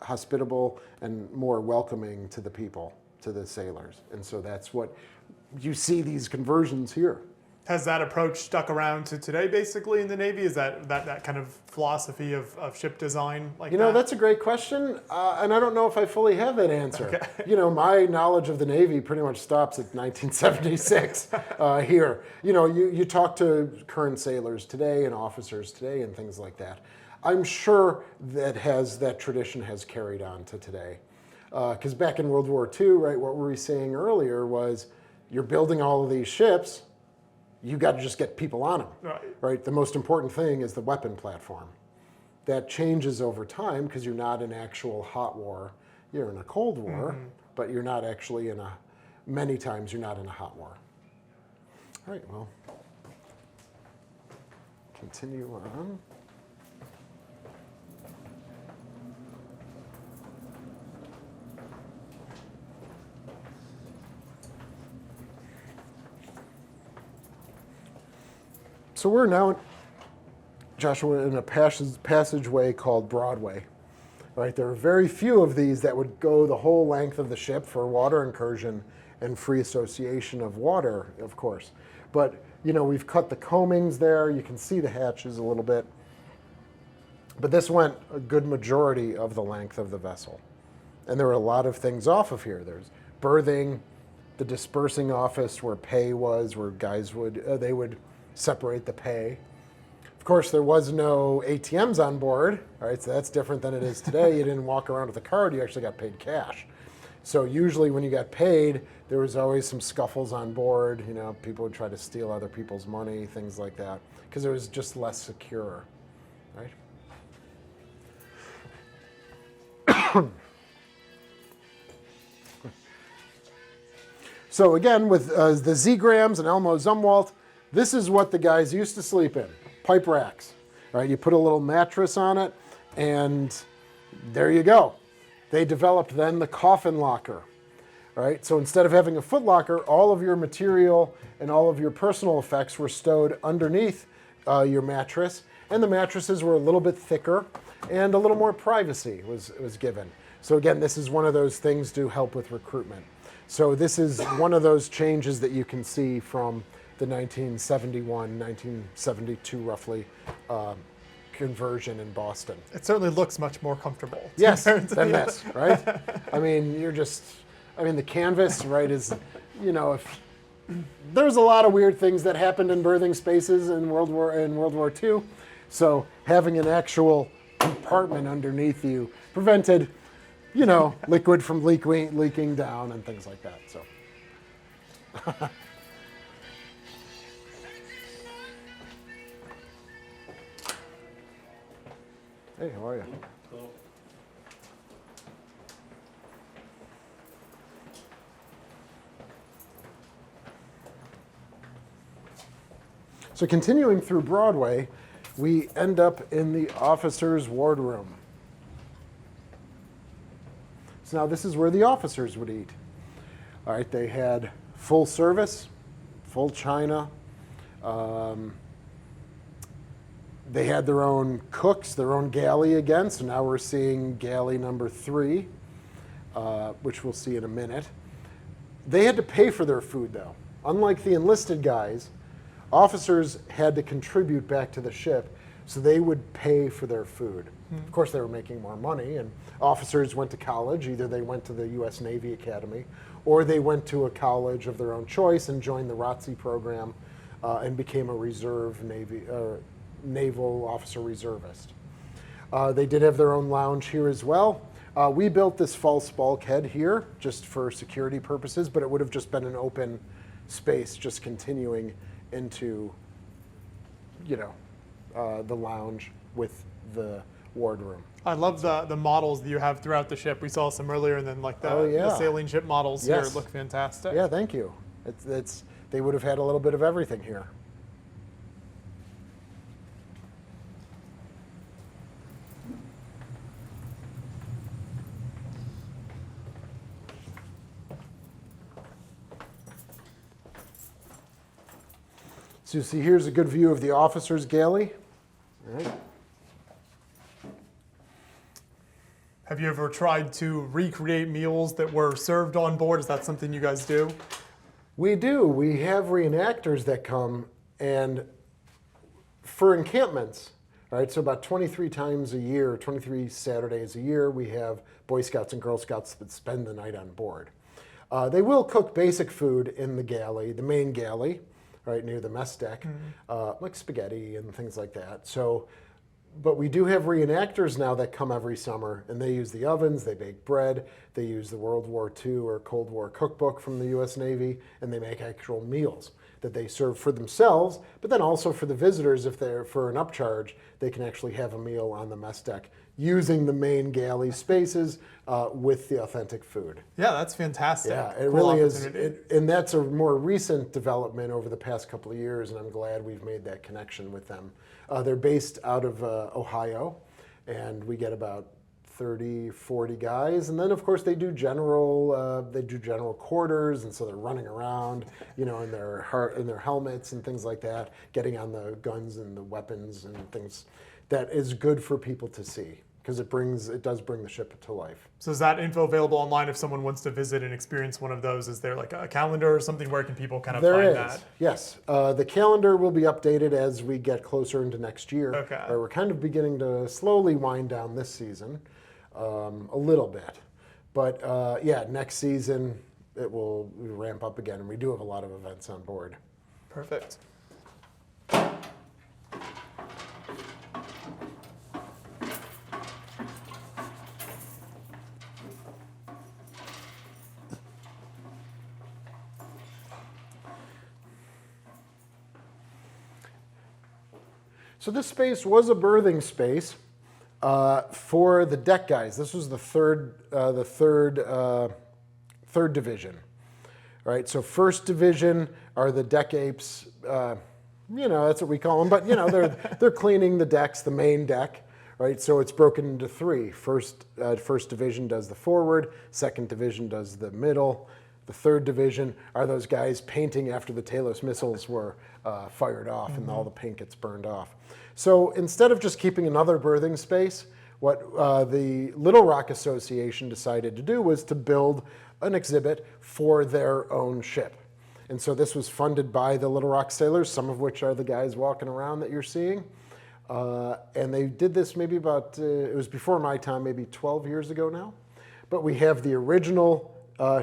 hospitable and more welcoming to the people, to the sailors. And so that's what you see these conversions here. Has that approach stuck around to today, basically, in the Navy? Is that kind of philosophy of ship design like that? That's a great question, and I don't know if I fully have that answer. Okay. My knowledge of the Navy pretty much stops at 1976 here. You talk to current sailors today and officers today and things like that. I'm sure that tradition has carried on to today. Because back in World War II, right, what we were saying earlier was, you're building all of these ships, you got to just get people on them, right? The most important thing is the weapon platform. That changes over time because you're not in actual hot war. You're in a cold war, but you're not actually many times you're not in a hot war. All right, well. continue on. So we're now, Joshua, in a passageway called Broadway. Right, there are very few of these that would go the whole length of the ship for water incursion and free association of water, of course. But we've cut the coamings there. You can see the hatches a little bit. But this went a good majority of the length of the vessel. And there were a lot of things off of here. There's berthing, the dispersing office where pay was, where guys would separate the pay. Of course, there was no ATMs on board, right? So that's different than it is today. You didn't walk around with a card, you actually got paid cash. So usually when you got paid, there was always some scuffles on board. People would try to steal other people's money, things like that, because it was just less secure, right? So again, with the Z-grams and Elmo Zumwalt, this is what the guys used to sleep in. Pipe racks, right? You put a little mattress on it, and there you go. They developed then the coffin locker, right? So instead of having a foot locker, all of your material and all of your personal effects were stowed underneath your mattress, and the mattresses were a little bit thicker, and a little more privacy was given. So again, this is one of those things to help with recruitment. So this is one of those changes that you can see from the 1971, 1972 roughly conversion in Boston. It certainly looks much more comfortable. Yes, than this, right? I mean, the canvas, right, is, if there's a lot of weird things that happened in berthing spaces in World War II. So having an actual compartment underneath you prevented, liquid from leaking down and things like that. So. Hey, how are you? Hello. So continuing through Broadway, we end up in the officers' wardroom. So now this is where the officers would eat. All right, they had full service, full china. They had their own cooks, their own galley again. So now we're seeing galley number 3, which we'll see in a minute. They had to pay for their food, though. Unlike the enlisted guys, officers had to contribute back to the ship, so they would pay for their food. Of course, they were making more money, and officers went to college. Either they went to the U.S. Navy Academy, or they went to a college of their own choice and joined the ROTC program and became a reserve naval officer reservist. They did have their own lounge here as well. We built this false bulkhead here just for security purposes, but it would have just been an open space, just continuing into, the lounge with the wardroom. I love the models that you have throughout the ship. We saw some earlier, and then the sailing ship models here look fantastic. Yeah, thank you. They would have had a little bit of everything here. So you see, here's a good view of the officer's galley. All right. Have you ever tried to recreate meals that were served on board? Is that something you guys do? We do. We have reenactors that come, and for encampments, all right, so about 23 times a year, 23 Saturdays a year, we have Boy Scouts and Girl Scouts that spend the night on board. They will cook basic food in the galley, the main galley, right near the mess deck, like spaghetti and things like that. So, but we do have reenactors now that come every summer, and they use the ovens, they bake bread, they use the World War II or Cold War cookbook from the U.S. Navy, and they make actual meals. that they serve for themselves, but then also for the visitors. If they're for an upcharge, they can actually have a meal on the mess deck using the main galley spaces with the authentic food. Yeah, that's fantastic. Yeah, it Cool really is. opportunity. And that's a more recent development over the past couple of years, and I'm glad we've made that connection with them. They're based out of Ohio, and we get about 30, 40 guys, and then of course they do general quarters, and so they're running around, in their helmets and things like that, getting on the guns and the weapons and things. That is good for people to see because it does bring the ship to life. So is that info available online if someone wants to visit and experience one of those? Is there like a calendar or something where can people kind of find that? Yes. The calendar will be updated as we get closer into next year. Okay. We're kind of beginning to slowly wind down this season a little bit. But next season it will ramp up again, and we do have a lot of events on board. Perfect. So this space was a berthing space for the deck guys. This was the third division. All right, so first division are the deck apes. That's what we call them. But they're cleaning the decks, the main deck. Right, so it's broken into three. First division does the forward. Second division does the middle. The third division are those guys painting after the Talos missiles were fired off, and all the paint gets burned off. So instead of just keeping another berthing space, what the Little Rock Association decided to do was to build an exhibit for their own ship. And so this was funded by the Little Rock sailors, some of which are the guys walking around that you're seeing. And they did this maybe it was before my time, maybe 12 years ago now. But we have the original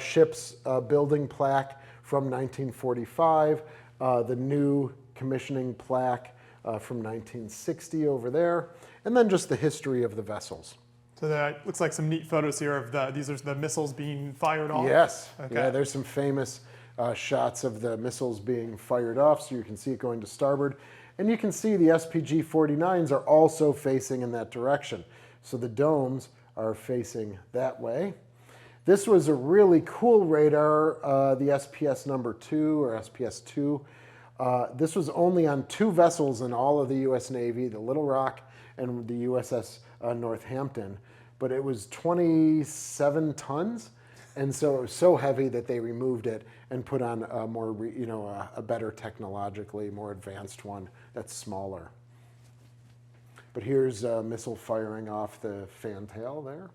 ship's building plaque from 1945, the new commissioning plaque from 1960 over there, and then just the history of the vessels. So that looks like some neat photos here of these are the missiles being fired off. Yes. Okay. Yeah, there's some famous shots of the missiles being fired off, so you can see it going to starboard. And you can see the SPG-49s are also facing in that direction. So the domes are facing that way. This was a really cool radar, the SPS number 2 or SPS 2. This was only on 2 vessels in all of the U.S. Navy, the Little Rock and the USS Northampton. But it was 27 tons, and so it was so heavy that they removed it and put on a better technologically more advanced one that's smaller. But here's a missile firing off the fantail there.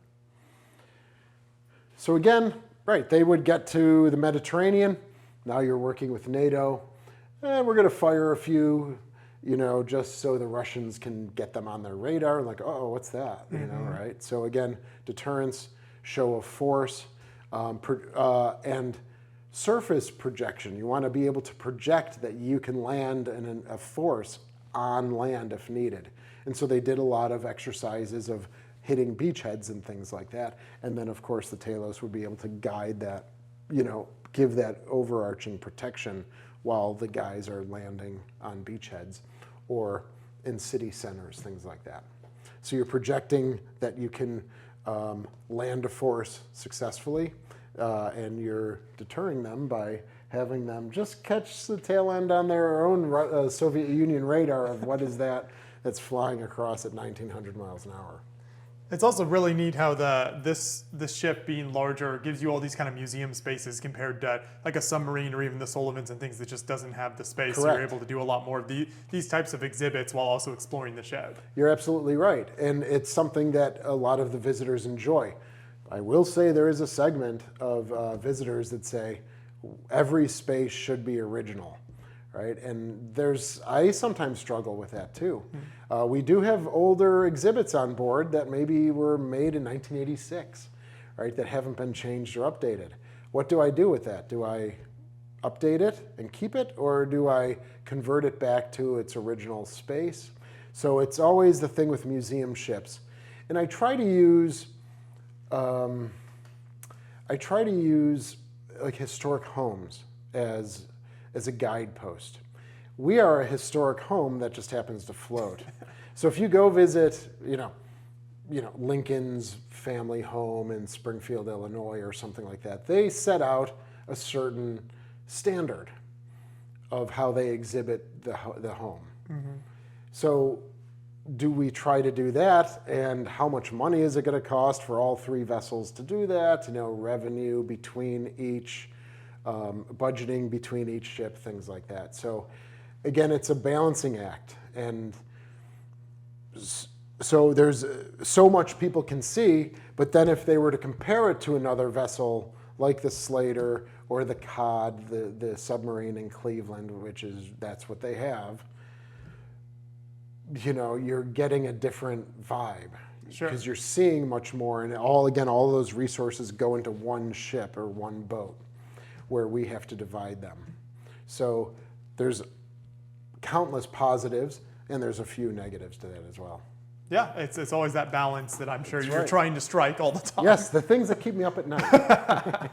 So again, right, they would get to the Mediterranean. Now you're working with NATO. And we're going to fire a few, just so the Russians can get them on their radar. Like, oh, what's that? Right? So again, deterrence, show of force, and surface projection. You want to be able to project that you can land a force on land if needed. And so they did a lot of exercises of hitting beachheads and things like that. And then, of course, the Talos would be able to guide that, give that overarching protection while the guys are landing on beachheads or in city centers, things like that. So you're projecting that you can land a force successfully, and you're deterring them by having them just catch the tail end on their own Soviet Union radar of what is that's flying across at 1,900 miles an hour. It's also really neat how this ship being larger gives you all these kind of museum spaces compared to like a submarine or even the Sullivans and things that just doesn't have the space. Correct. So you're able to do a lot more of these types of exhibits while also exploring the ship. You're absolutely right. And it's something that a lot of the visitors enjoy. I will say there is a segment of visitors that say every space should be original. Right, and I sometimes struggle with that too. We do have older exhibits on board that maybe were made in 1986, right, that haven't been changed or updated. What do I do with that? Do I update it and keep it, or do I convert it back to its original space? So it's always the thing with museum ships, and I try to use like historic homes as as a guidepost. We are a historic home that just happens to float. So if you go visit, Lincoln's family home in Springfield, Illinois, or something like that, they set out a certain standard of how they exhibit the home. Mm-hmm. So do we try to do that, and how much money is it going to cost for all 3 vessels to do that? Revenue between each, budgeting between each ship, things like that. So again, it's a balancing act, and so there's so much people can see, but then if they were to compare it to another vessel like the Slater or the Cod, the submarine in Cleveland, that's what they have, you're getting a different vibe. Sure. Because you're seeing much more, and all those resources go into one ship or one boat, where we have to divide them. So there's countless positives, and there's a few negatives to that as well. Yeah, it's always that balance that I'm sure you're trying to strike all the time. Yes, the things that keep me up at night.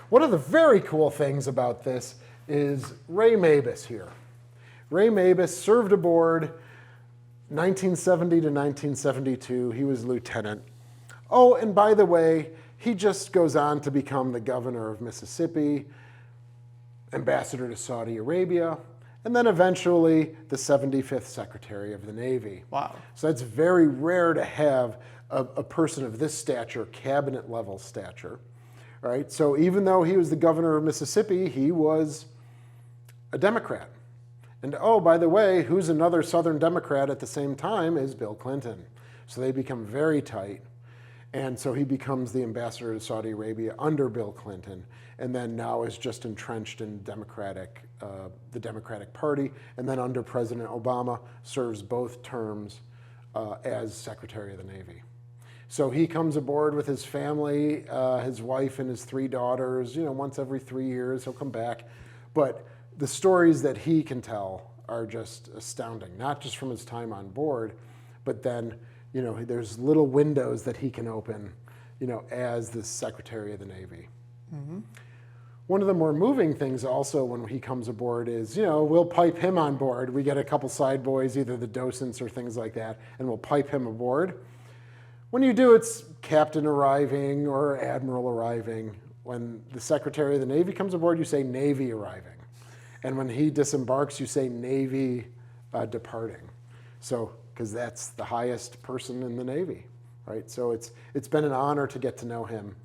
One of the very cool things about this is Ray Mabus here. Ray Mabus served aboard 1970 to 1972. He was lieutenant. Oh, and by the way, he just goes on to become the governor of Mississippi, ambassador to Saudi Arabia, and then eventually the 75th Secretary of the Navy. Wow. So it's very rare to have a person of this stature, cabinet level stature, right? So even though he was the governor of Mississippi, he was a Democrat. And oh, by the way, who's another Southern Democrat at the same time is Bill Clinton. So they become very tight. And so he becomes the ambassador to Saudi Arabia under Bill Clinton, and then now is just entrenched in the Democratic Party, and then under President Obama serves both terms as Secretary of the Navy. So he comes aboard with his family, his wife and his 3 daughters, once every 3 years he'll come back. But the stories that he can tell are just astounding, not just from his time on board, but then there's little windows that he can open, as the Secretary of the Navy. Mm-hmm. One of the more moving things also when he comes aboard is, we'll pipe him on board. We get a couple side boys, either the docents or things like that, and we'll pipe him aboard. When you do, it's captain arriving or admiral arriving. When the Secretary of the Navy comes aboard, you say Navy arriving. And when he disembarks, you say Navy departing. So, because that's the highest person in the Navy, right? So it's been an honor to get to know him.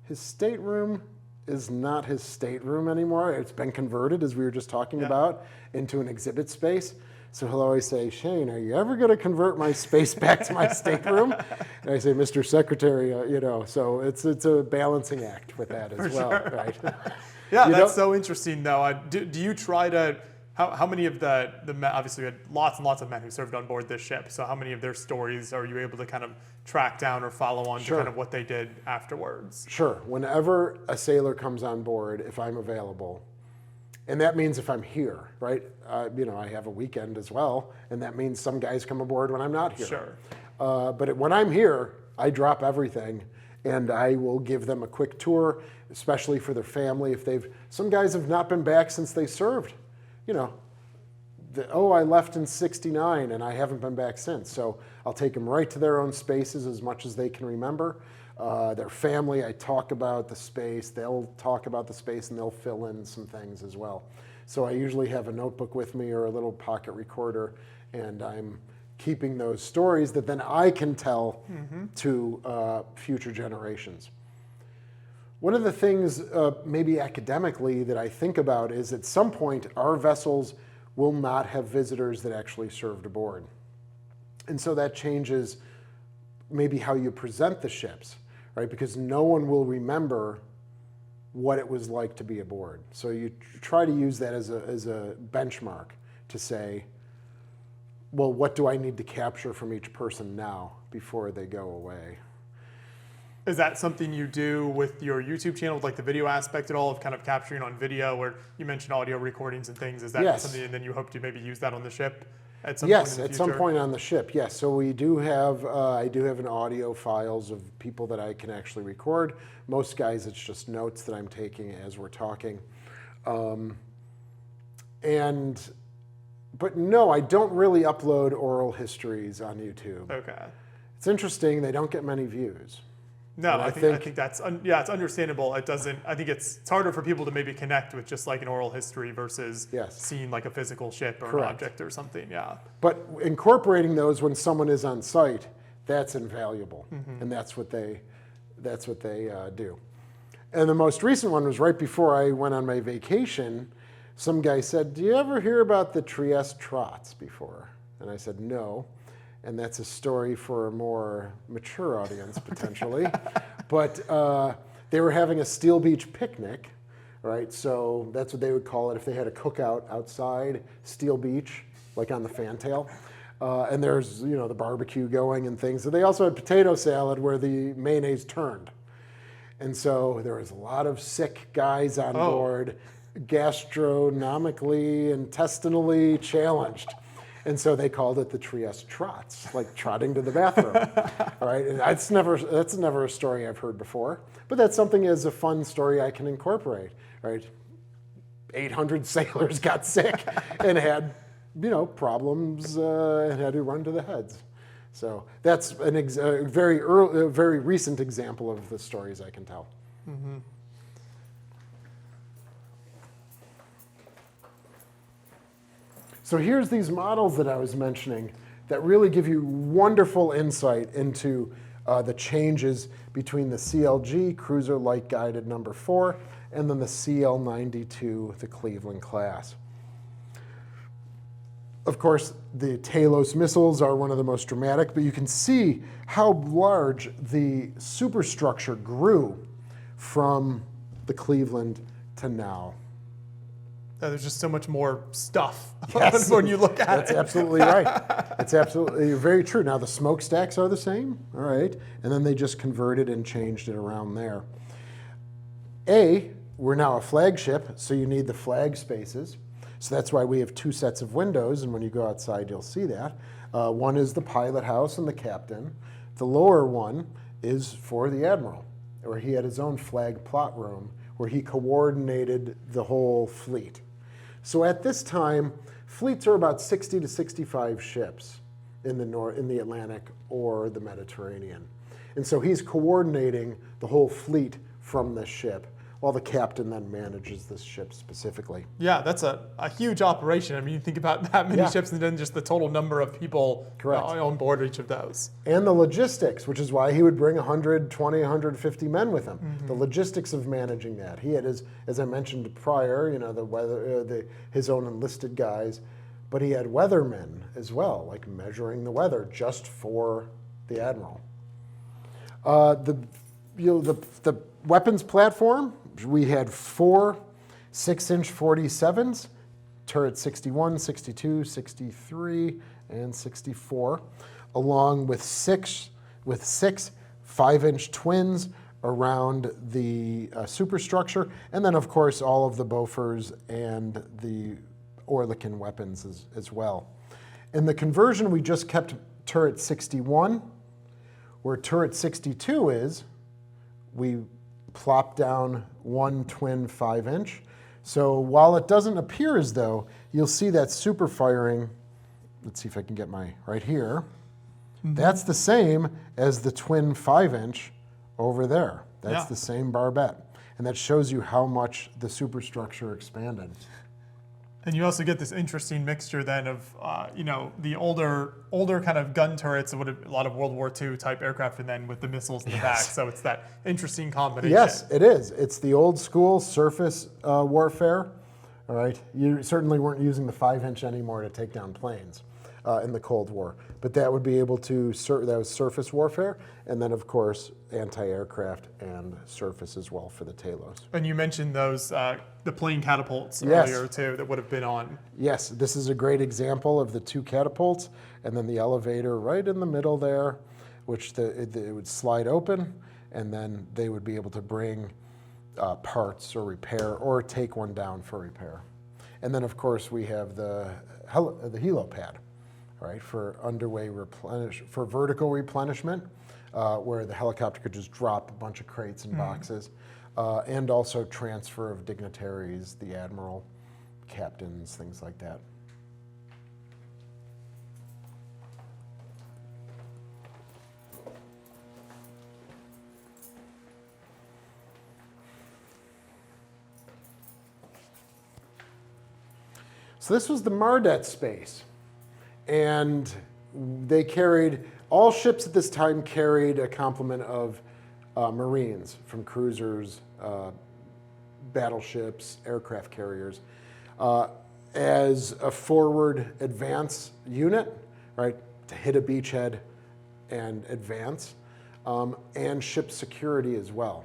His stateroom is not his stateroom anymore. It's been converted, as we were just talking about, into an exhibit space. So he'll always say, Shane, are you ever going to convert my space back to my stateroom? And I say, Mr. Secretary, so it's a balancing act with that as well, sure. Right? Yeah, that's so interesting, though. Do you try to, how many of the men, obviously we had lots and lots of men who served on board this ship, so how many of their stories are you able to kind of track down or follow on to kind of what they did afterwards? Sure. Whenever a sailor comes on board, if I'm available, and that means if I'm here, right? I have a weekend as well, and that means some guys come aboard when I'm not here. Sure. But when I'm here, I drop everything, and I will give them a quick tour, especially for their family. Some guys have not been back since they served. I left in '69 and I haven't been back since. So I'll take them right to their own spaces as much as they can remember. Their family, I talk about the space. They'll talk about the space and they'll fill in some things as well. So I usually have a notebook with me or a little pocket recorder, and I'm keeping those stories that then I can tell to future generations. One of the things, maybe academically, that I think about is at some point our vessels will not have visitors that actually served aboard. And so that changes maybe how you present the ships, right? Because no one will remember what it was like to be aboard. So you try to use that as a benchmark to say, well, what do I need to capture from each person now before they go away? Is that something you do with your YouTube channel, with like the video aspect at all, of kind of capturing on video, where you mentioned audio recordings and things? Is that something, and then you hope to maybe use that on the ship at some point in the future? Yes, at some point on the ship, yes. So we do have, I do have an audio files of people that I can actually record. Most guys, it's just notes that I'm taking as we're talking. But no, I don't really upload oral histories on YouTube. Okay. It's interesting, they don't get many views. No, I think that's it's understandable. It doesn't. I think it's harder for people to maybe connect with just like an oral history versus seeing like a physical ship or an object or something. Yeah. But incorporating those when someone is on site, that's invaluable, and that's what they do. And the most recent one was right before I went on my vacation. Some guy said, "Do you ever hear about the Trieste trots before?" And I said, "No." And that's a story for a more mature audience, potentially. But they were having a Steel Beach picnic, right? So that's what they would call it if they had a cookout outside, Steel Beach, like on the fantail. And there's, the barbecue going and things. So they also had potato salad where the mayonnaise turned. And so there was a lot of sick guys on board, gastronomically, intestinally challenged. And so they called it the Trieste trots, like trotting to the bathroom, right? And that's never a story I've heard before, but that's something as a fun story I can incorporate, right? 800 sailors got sick and had, problems and had to run to the heads. So that's a very recent example of the stories I can tell. Mm-hmm. So here's these models that I was mentioning that really give you wonderful insight into the changes between the CLG, Cruiser Light Guided number 4, and then the CL-92, the Cleveland class. Of course, the Talos missiles are one of the most dramatic, but you can see how large the superstructure grew from the Cleveland to now. There's just so much more stuff when you look at it. That's absolutely right. That's absolutely very true. Now the smokestacks are the same, all right, and then they just converted and changed it around there. We're now a flagship, so you need the flag spaces. So that's why we have 2 sets of windows, and when you go outside, you'll see that. One is the pilot house and the captain. The lower one is for the admiral, where he had his own flag plot room, where he coordinated the whole fleet. So at this time, fleets are about 60 to 65 ships in the Atlantic or the Mediterranean. And so he's coordinating the whole fleet from this ship, while the captain then manages this ship specifically. Yeah, that's a huge operation. I mean, you think about that many ships and then just the total number of people on board each of those. And the logistics, which is why he would bring 120, 150 men with him. Mm-hmm. The logistics of managing that. He had his, as I mentioned prior, the weather, his own enlisted guys, but he had weathermen as well, like measuring the weather just for the admiral. The weapons platform, we had 4 6-inch 47s, turret 61, 62, 63, and 64, along with 6 5-inch twins around the superstructure, and then of course all of the Bofors and the Oerlikon weapons as well. In the conversion, we just kept turret 61. Where turret 62 is, we plop down 1 twin 5-inch. So while it doesn't appear as though, you'll see that super firing, let's see if I can get right here. Mm-hmm. That's the same as the twin 5-inch over there. That's the same barbette. And that shows you how much the superstructure expanded. And you also get this interesting mixture then of, the older kind of gun turrets, a lot of World War II type aircraft, and then with the missiles in the back. So it's that interesting combination. Yes, it is. It's the old school surface warfare. All right, you certainly weren't using the 5-inch anymore to take down planes in the Cold War, but that would be able to that was surface warfare, and then of course anti-aircraft and surface as well for the Talos. And you mentioned those the plane catapults earlier too that would have been on. Yes, this is a great example of the 2 catapults, and then the elevator right in the middle there, which it would slide open, and then they would be able to bring parts or repair or take one down for repair. And then of course we have the helipad, right, for for vertical replenishment, where the helicopter could just drop a bunch of crates and boxes. and also transfer of dignitaries, the admiral, captains, things like that. So this was the Mardette space, and they carried, all ships at this time carried a complement of Marines, from cruisers, battleships, aircraft carriers, as a forward advance unit, right, to hit a beachhead and advance, and ship security as well.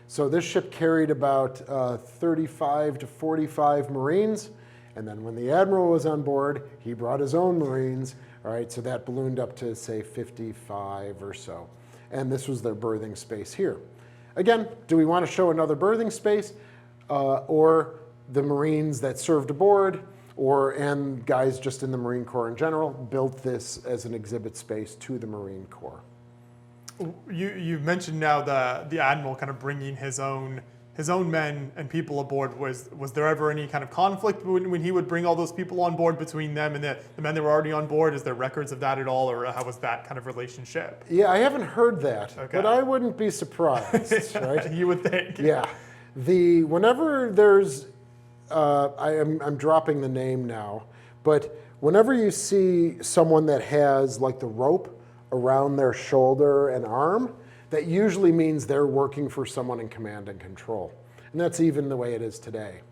So this ship carried about 35 to 45 Marines. And then when the admiral was on board, he brought his own Marines, all right, so that ballooned up to, say, 55 or so. And this was their berthing space here. Again, do we want to show another berthing space, or the Marines that served aboard, and guys just in the Marine Corps in general, built this as an exhibit space to the Marine Corps? You've mentioned now the admiral kind of bringing his own men and people aboard. Was there ever any kind of conflict when he would bring all those people on board between them and the men that were already on board? Is there records of that at all, or how was that kind of relationship? Yeah, I haven't heard that, okay, but I wouldn't be surprised, right? You would think. Yeah. Whenever there's, I'm dropping the name now, but whenever you see someone that has like the rope around their shoulder and arm, that usually means they're working for someone in command and control. And that's even the way it is today.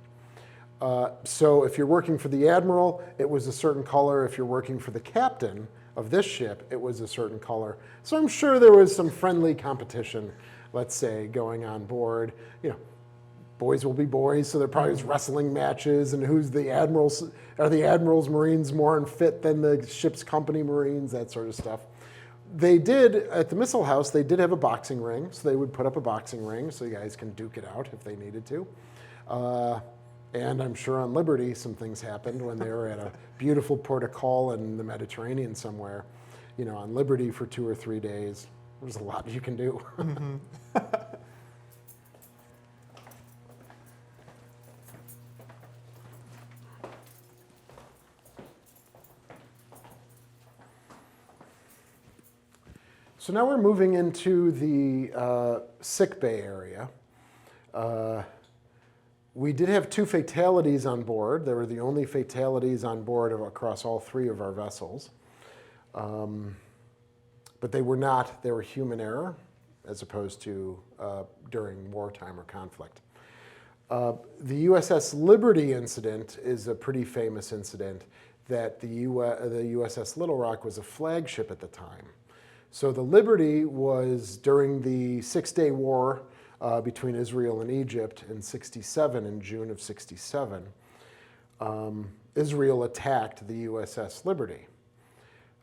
So if you're working for the admiral, it was a certain color. If you're working for the captain of this ship, it was a certain color. So I'm sure there was some friendly competition, let's say, going on board. You know, boys will be boys, so there probably was wrestling matches, and who's the admirals, are the admiral's Marines more unfit than the ship's company Marines, that sort of stuff. They did, at the missile house, they did have a boxing ring, so they would put up a boxing ring so you guys can duke it out if they needed to. And I'm sure on Liberty some things happened when they were at a beautiful port of call in the Mediterranean somewhere. You know, on Liberty for 2 or 3 days, there's a lot you can do. Mm-hmm. So now we're moving into the sick bay area. We did have 2 fatalities on board. They were the only fatalities on board across all 3 of our vessels. But they were human error as opposed to during wartime or conflict. The USS Liberty incident is a pretty famous incident that the USS Little Rock was a flagship at the time. So the Liberty was during the Six-Day War between Israel and Egypt in '67, in June of '67. Israel attacked the USS Liberty.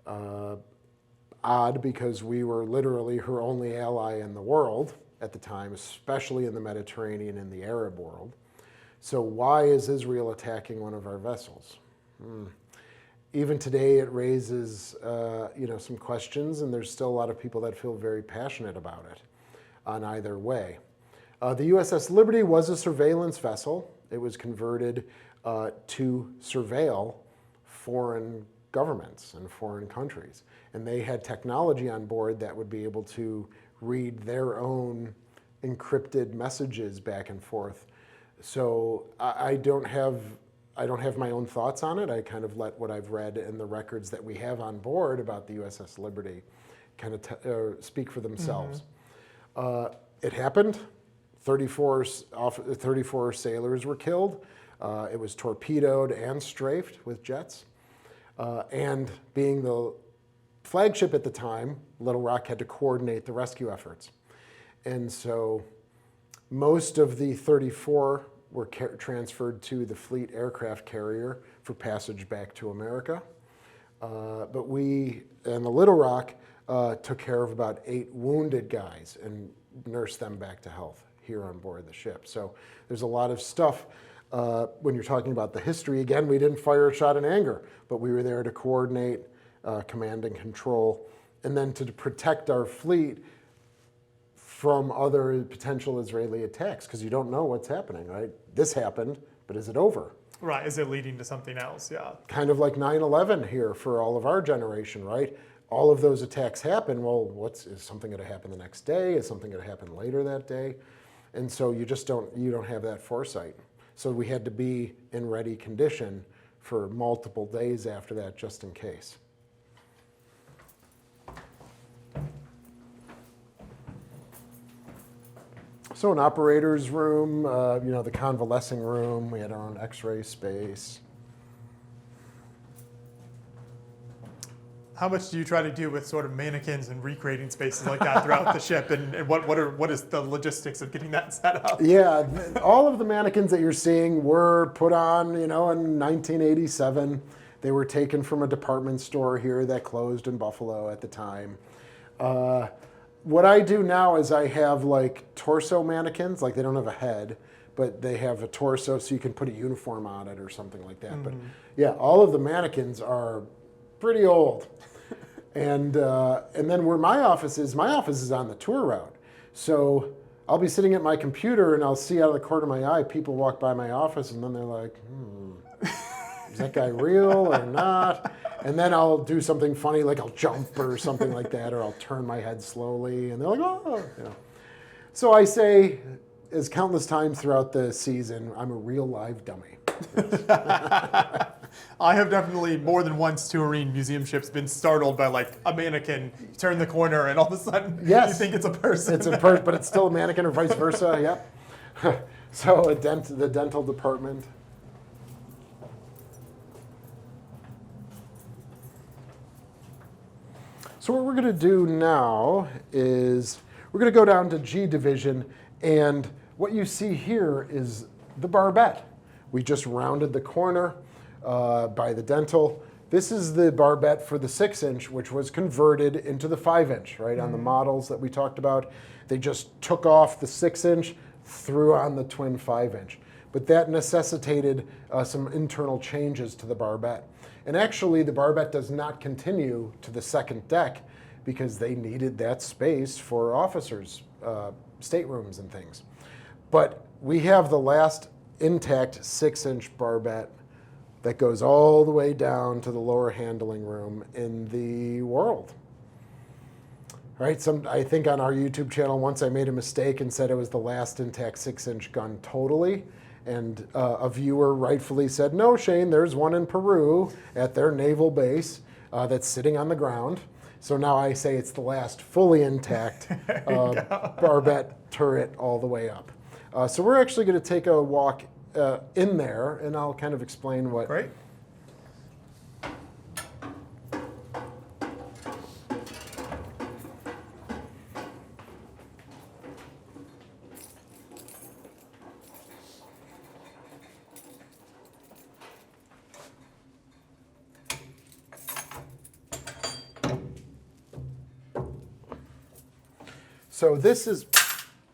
Odd, because we were literally her only ally in the world at the time, especially in the Mediterranean and the Arab world. So why is Israel attacking one of our vessels? Even today, it raises some questions, and there's still a lot of people that feel very passionate about it on either way. The USS Liberty was a surveillance vessel. It was converted to surveil foreign governments and foreign countries. And they had technology on board that would be able to read their own encrypted messages back and forth. So I don't have my own thoughts on it. I kind of let what I've read and the records that we have on board about the USS Liberty kind of speak for themselves. Mm-hmm. It happened. 34 sailors were killed. It was torpedoed and strafed with jets. And being the flagship at the time, Little Rock had to coordinate the rescue efforts. And so most of the 34 were transferred to the fleet aircraft carrier for passage back to America. But we, and the Little Rock, took care of about 8 wounded guys and nursed them back to health here on board the ship. So there's a lot of stuff when you're talking about the history. Again, we didn't fire a shot in anger, but we were there to coordinate, command and control, and then to protect our fleet from other potential Israeli attacks, because you don't know what's happening, right? This happened, but is it over? Right, is it leading to something else? Yeah. Kind of like 9/11 here for all of our generation, right? All of those attacks happen. Well, is something going to happen the next day? Is something going to happen later that day? And so you don't have that foresight. So we had to be in ready condition for multiple days after that, just in case. So an operator's room, the convalescing room, we had our own x-ray space. How much do you try to do with sort of mannequins and recreating spaces like that throughout the ship, and what is the logistics of getting that set up? Yeah, all of the mannequins that you're seeing were put on, in 1987. They were taken from a department store here that closed in Buffalo at the time. What I do now is I have like torso mannequins, like they don't have a head, but they have a torso so you can put a uniform on it or something like that. But yeah, all of the mannequins are pretty old. And then where my office is on the tour route. So I'll be sitting at my computer and I'll see out of the corner of my eye people walk by my office, and then they're like, is that guy real or not? And then I'll do something funny, like I'll jump or something like that, or I'll turn my head slowly, and they're like, oh. So I say, as countless times throughout the season, I'm a real live dummy. I have definitely more than once touring museum ships been startled by like a mannequin. You turn the corner and all of a sudden you think it's a person. It's a person, but it's still a mannequin, or vice versa. Yep. So the dental department. So what we're going to do now is we're going to go down to G division, and what you see here is the barbette. We just rounded the corner by the dental. This is the barbette for the 6-inch, which was converted into the 5-inch, right? On the models that we talked about, they just took off the 6-inch, threw on the twin 5-inch. But that necessitated some internal changes to the barbette. And actually, the barbette does not continue to the second deck because they needed that space for officers' staterooms and things. But we have the last intact 6-inch barbette that goes all the way down to the lower handling room in the world. Right? I think on our YouTube channel once I made a mistake and said it was the last intact 6-inch gun totally. And a viewer rightfully said, no, Shane, there's one in Peru at their naval base that's sitting on the ground. So now I say it's the last fully intact barbette turret all the way up. So we're actually going to take a walk in there, and I'll kind of explain what. Great.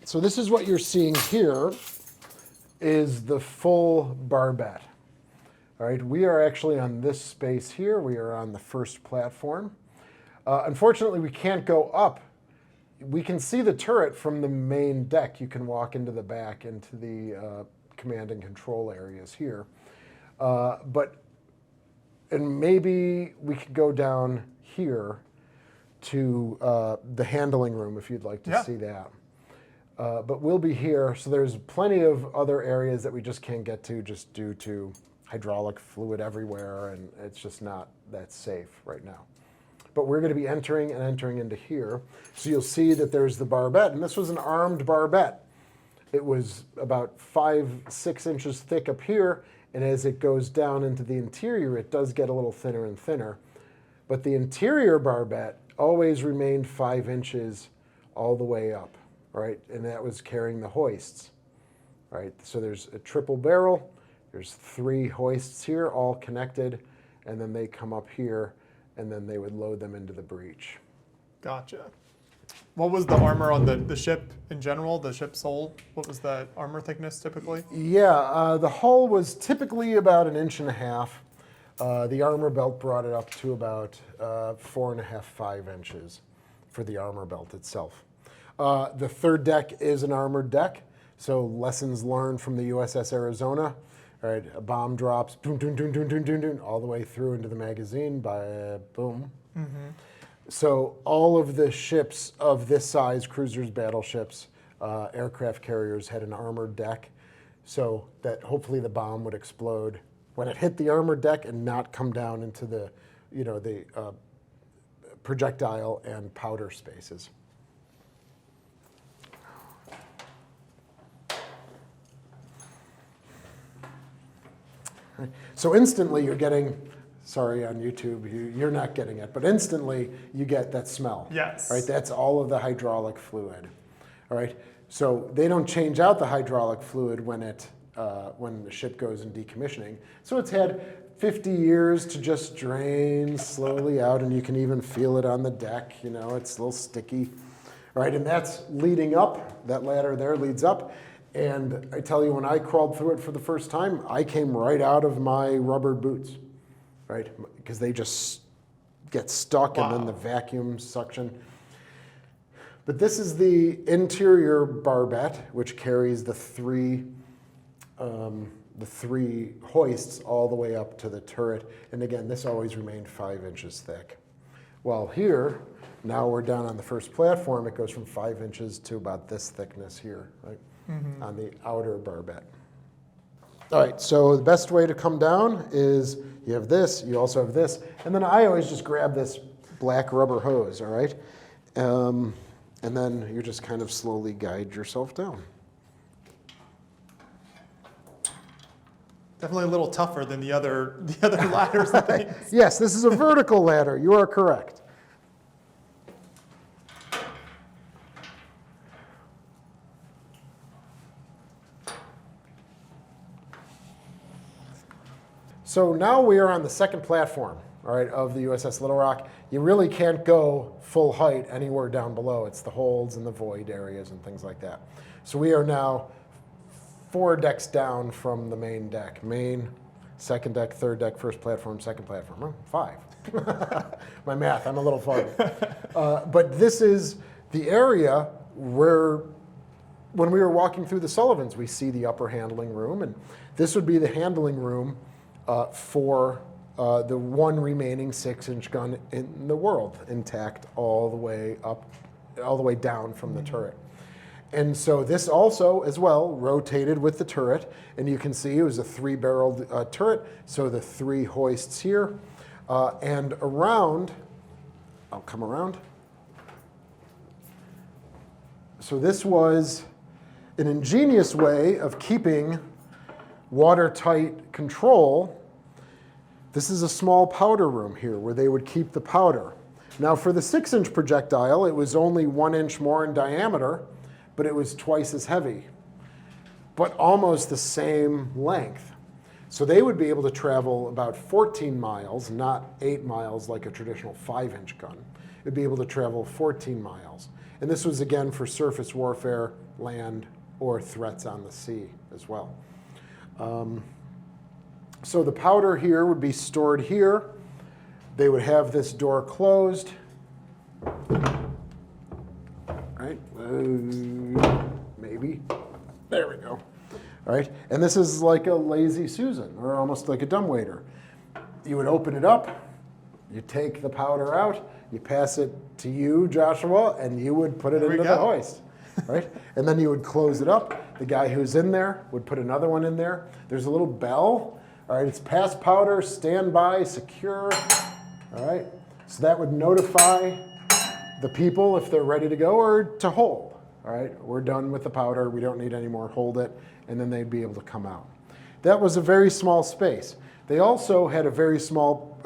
So this is what you're seeing here is the full barbette. All right, we are actually on this space here. We are on the first platform. Unfortunately, we can't go up. We can see the turret from the main deck. You can walk into the back, into the command and control areas here. And maybe we could go down here to the handling room if you'd like to see that. But we'll be here, so there's plenty of other areas that we just can't get to just due to hydraulic fluid everywhere, and it's just not that safe right now. But we're going to be entering into here. So you'll see that there's the barbette, and this was an armed barbette. It was about 5-6 inches thick up here, and as it goes down into the interior, it does get a little thinner and thinner. But the interior barbette always remained 5 inches all the way up, right? And that was carrying the hoists, right? So there's a triple barrel, there's 3 hoists here, all connected, and then they come up here, and then they would load them into the breech. Gotcha. What was the armor on the ship in general, the ship's hull? What was the armor thickness typically? Yeah, the hull was typically about 1.5 inches. The armor belt brought it up to about 4.5, 5 inches for the armor belt itself. The third deck is an armored deck, so lessons learned from the USS Arizona. All right, a bomb drops, doon, doon, doon, doon, doon, doon, doon, all the way through into the magazine by boom. So all of the ships of this size, cruisers, battleships, aircraft carriers, had an armored deck, so that hopefully the bomb would explode when it hit the armored deck and not come down into the, the projectile and powder spaces. So instantly you're getting, sorry on YouTube, you're not getting it, but instantly you get that smell. Yes. Right, that's all of the hydraulic fluid. All right, so they don't change out the hydraulic fluid when the ship goes in decommissioning. So it's had 50 years to just drain slowly out, and you can even feel it on the deck. It's a little sticky. All right, and that's leading up. That ladder there leads up. And I tell you, when I crawled through it for the first time, I came right out of my rubber boots, right? Because they just get stuck and then the vacuum suction. But this is the interior barbette, which carries the three hoists all the way up to the turret. And again, this always remained 5 inches thick. Well, here, now we're down on the first platform. It goes from 5 inches to about this thickness here, right? On the outer barbette. All right, so the best way to come down is you have this, you also have this, and then I always just grab this black rubber hose, all right? And then you just kind of slowly guide yourself down. Definitely a little tougher than the other ladders and things. Yes, this is a vertical ladder. You are correct. So now we are on the second platform, all right, of the USS Little Rock. You really can't go full height anywhere down below. It's the holds and the void areas and things like that. So we are now 4 decks down from the main deck. Main, second deck, third deck, first platform, second platform. 5. My math, I'm a little foggy. But this is the area where, when we were walking through the Sullivans, we see the upper handling room. And this would be the handling room for the one remaining 6-inch gun in the world, intact all the way up, all the way down from the turret. And so this also, as well, rotated with the turret. And you can see it was a 3-barreled turret, so the 3 hoists here. And around, I'll come around. So this was an ingenious way of keeping watertight control. This is a small powder room here where they would keep the powder. Now for the 6-inch projectile, it was only 1 inch more in diameter, but it was twice as heavy, but almost the same length. So they would be able to travel about 14 miles, not 8 miles like a traditional 5-inch gun. It would be able to travel 14 miles. And this was again for surface warfare, land, or threats on the sea as well. So the powder here would be stored here. They would have this door closed. Right? Maybe. There we go. All right? And this is like a lazy Susan, or almost like a dumbwaiter. You would open it up, you take the powder out, you pass it to you, Joshua, and you would put it into the hoist. Right? And then you would close it up. The guy who's in there would put another one in there. There's a little bell. All right, it's pass powder, standby, secure. All right, so that would notify the people if they're ready to go or to hold. All right, we're done with the powder. We don't need any more. Hold it, and then they'd be able to come out. That was a very small space. They also had a very small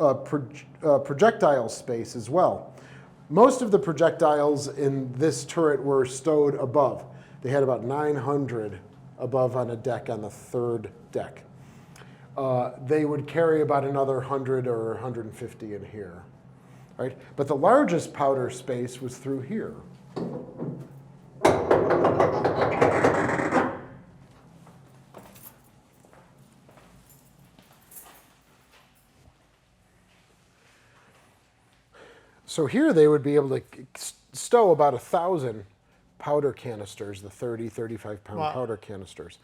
projectile space as well. Most of the projectiles in this turret were stowed above. They had about 900 above on a deck on the third deck. They would carry about another 100 or 150 in here, right? But the largest powder space was through here. So here they would be able to stow about 1,000 powder canisters, the 30, 35-pound Wow. powder canisters.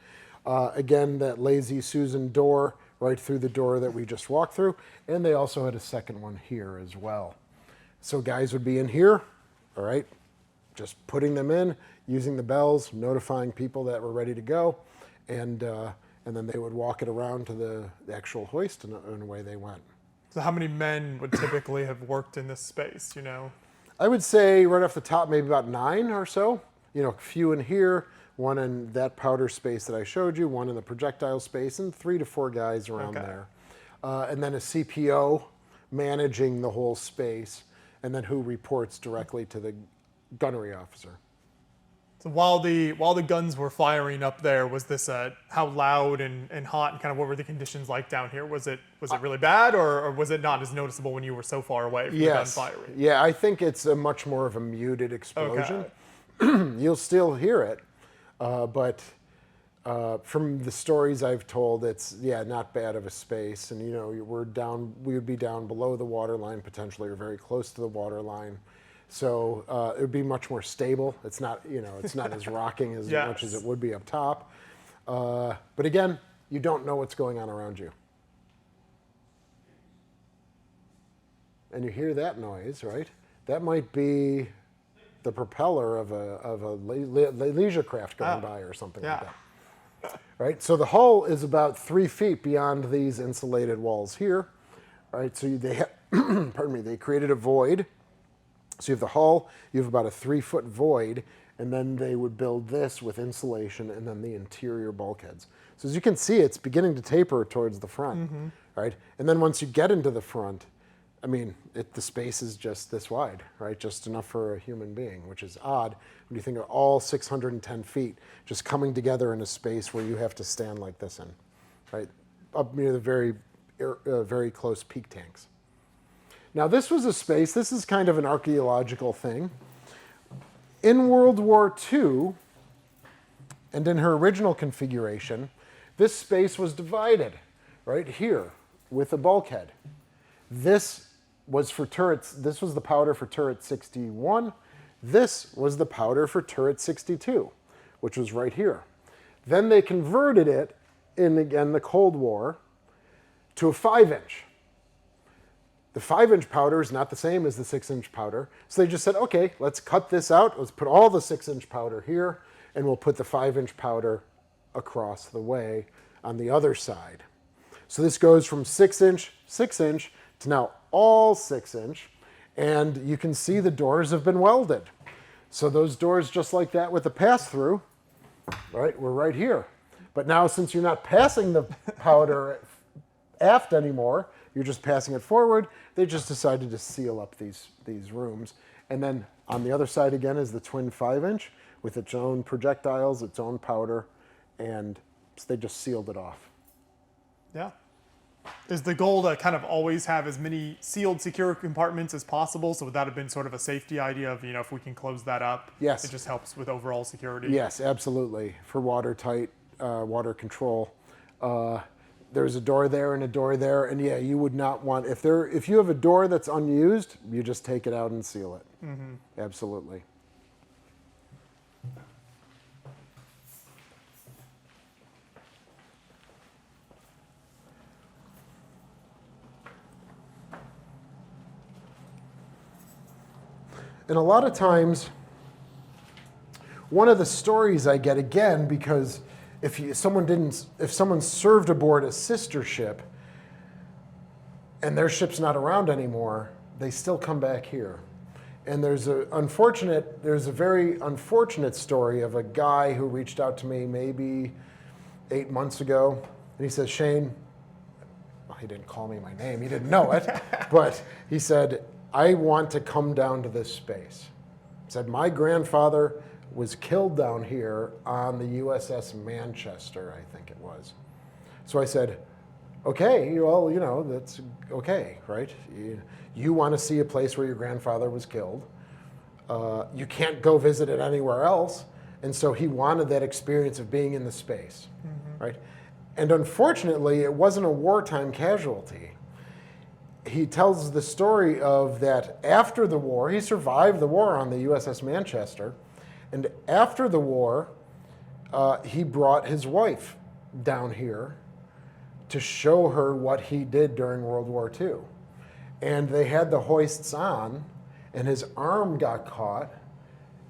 Again, that Lazy Susan door right through the door that we just walked through, and they also had a second one here as well. So guys would be in here, all right, just putting them in, using the bells, notifying people that were ready to go, and then they would walk it around to the actual hoist, and away they went. So how many men would typically have worked in this space, you know? I would say right off the top, maybe about 9 or so. You know, a few in here, one in that powder space that I showed you, one in the projectile space, and 3 to 4 guys around there. And then a CPO managing the whole space, and then who reports directly to the gunnery officer. So while the guns were firing up there, was this how loud and hot and kind of what were the conditions like down here? Was it really bad, or was it not as noticeable when you were so far away from the gun firing? Yeah, I think it's a much more of a muted explosion. Okay. You'll still hear it, but from the stories I've told, it's not bad of a space. And you know, we would be down below the water line potentially, or very close to the water line. So it would be much more stable. It's not, it's not as rocking as much as it would be up top. But again, you don't know what's going on around you. And you hear that noise, right? That might be the propeller of a leisure craft going by or something like that. Right? So the hull is about 3 feet beyond these insulated walls here. Right? So they created a void. So you have the hull, you have about a 3-foot void, and then they would build this with insulation and then the interior bulkheads. So as you can see, it's beginning to taper towards the front, right? And then once you get into the front, I mean, the space is just this wide, right? Just enough for a human being, which is odd when you think of all 610 feet just coming together in a space where you have to stand like this in, right? Up near the very close peak tanks. Now this was a space, this is kind of an archaeological thing. In World War II, and in her original configuration, this space was divided right here with a bulkhead. This was for turrets, this was the powder for turret 61. This was the powder for turret 62, which was right here. Then they converted it in, again, the Cold War to a 5-inch. The 5-inch powder is not the same as the 6-inch powder. So they just said, okay, let's cut this out. Let's put all the 6-inch powder here, and we'll put the 5-inch powder across the way on the other side. So this goes from 6-inch, 6-inch, to now all 6-inch. And you can see the doors have been welded. So those doors, just like that with the pass-through, right, we're right here. But now since you're not passing the powder aft anymore, you're just passing it forward, they just decided to seal up these rooms. And then on the other side again is the twin 5-inch with its own projectiles, its own powder, and they just sealed it off. Yeah. Is the goal to kind of always have as many sealed, secure compartments as possible? So would that have been sort of a safety idea of, if we can close that up, yes, it just helps with overall security? Yes, absolutely. For watertight, water control. There's a door there and a door there, and yeah, you would not want, if you have a door that's unused, you just take it out and seal it. Absolutely. And a lot of times, one of the stories I get, again, because if someone served aboard a sister ship and their ship's not around anymore, they still come back here. And there's a very unfortunate story of a guy who reached out to me maybe 8 months ago, and he says, Shane, well, he didn't call me my name, he didn't know it, but he said, I want to come down to this space. He said, my grandfather was killed down here on the USS Manchester, I think it was. So I said, okay, well, that's okay, right? You want to see a place where your grandfather was killed. You can't go visit it anywhere else. And so he wanted that experience of being in the space, right? And unfortunately, it wasn't a wartime casualty. He tells the story of that after the war, he survived the war on the USS Manchester, And after the war, he brought his wife down here to show her what he did during World War II. And they had the hoists on, and his arm got caught.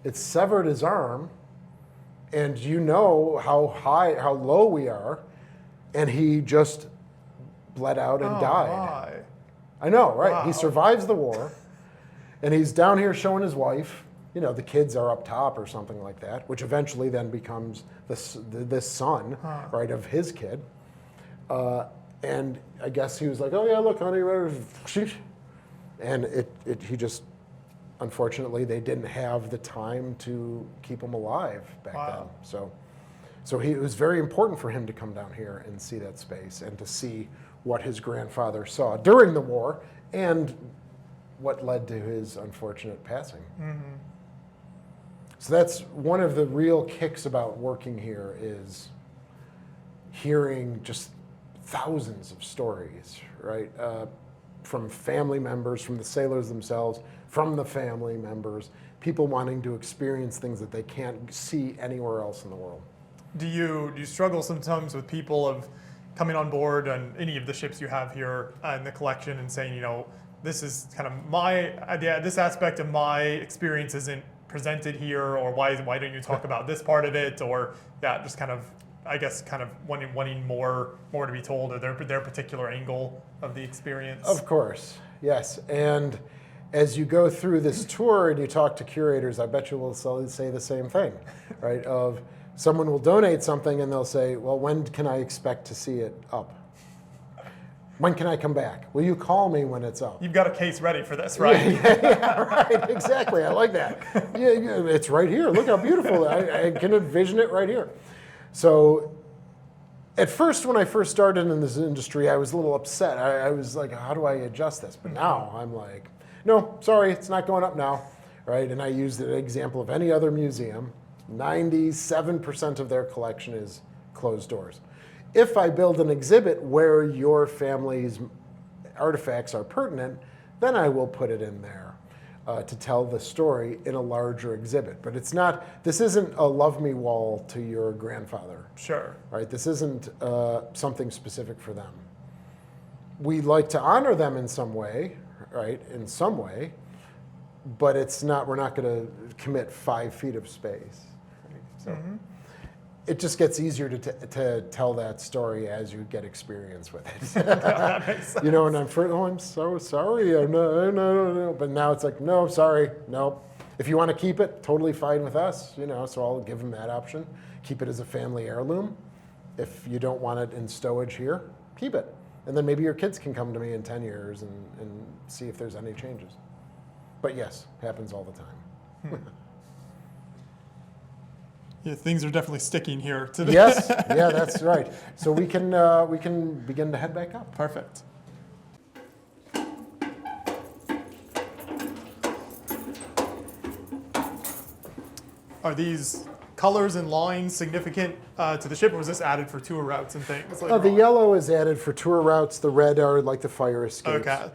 It severed his arm, and you know how low we are, and he just bled out and died. My. I know, right? Wow. He survives the war, and he's down here showing his wife. You know, the kids are up top or something like that, which eventually then becomes this son, right, of his kid. And I guess he was like, oh yeah, look, honey, and he just, unfortunately, they didn't have the time to keep him alive back then. So it was very important for him to come down here and see that space and to see what his grandfather saw during the war and what led to his unfortunate passing. Mm-hmm. So that's one of the real kicks about working here is hearing just thousands of stories, right? From family members, from the sailors themselves, from the family members, people wanting to experience things that they can't see anywhere else in the world. Do you struggle sometimes with people of coming on board on any of the ships you have here in the collection and saying, you know, this is kind of my idea, this aspect of my experience isn't presented here, or why don't you talk about this part of it, or just kind of, I guess, kind of wanting more to be told, or their particular angle of the experience? Of course, yes. And as you go through this tour and you talk to curators, I bet you will say the same thing, right? Of someone will donate something and they'll say, well, when can I expect to see it up? When can I come back? Will you call me when it's up? You've got a case ready for this, right? Yeah, right, exactly. I like that. Yeah, it's right here. Look how beautiful. I can envision it right here. So at first, when I first started in this industry, I was a little upset. I was like, how do I adjust this? But now I'm like, no, sorry, it's not going up now, right? And I used the example of any other museum. 97% of their collection is closed doors. If I build an exhibit where your family's artifacts are pertinent, then I will put it in there to tell the story in a larger exhibit. But it's not, this isn't a love me wall to your grandfather. Sure. Right? This isn't something specific for them. We like to honor them in some way, right? In some way, but it's not, we're not going to commit 5 feet of space. Right? So it just gets easier to tell that story as you get experience with it. That makes sense. You know, and I'm so sorry. No. But now it's like, no, sorry, no. If you want to keep it, totally fine with us, you know, so I'll give them that option. Keep it as a family heirloom. If you don't want it in stowage here, keep it. And then maybe your kids can come to me in 10 years and see if there's any changes. But yes, happens all the time. Yeah, things are definitely sticking here today. Yes, yeah, that's right. So we can begin to head back up. Perfect. Are these colors and lines significant to the ship, or was this added for tour routes and things? The yellow is added for tour routes. The red are like the fire escapes. Okay.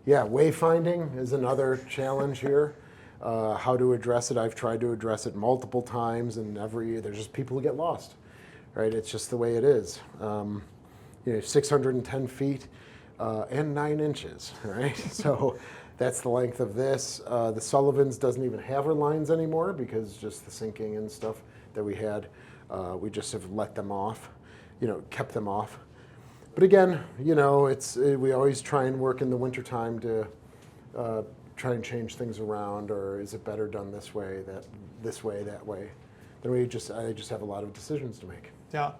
Yeah, wayfinding is another challenge here. How to address it. I've tried to address it multiple times, and every year there's just people who get lost, right? It's just the way it is. 610 feet and 9 inches, right? So that's the length of this. The Sullivan's doesn't even have our lines anymore because just the sinking and stuff that we had, we just have let them off, kept them off. But again, we always try and work in the wintertime to try and change things around, or is it better done this way, that way? Then I just have a lot of decisions to make. Yeah.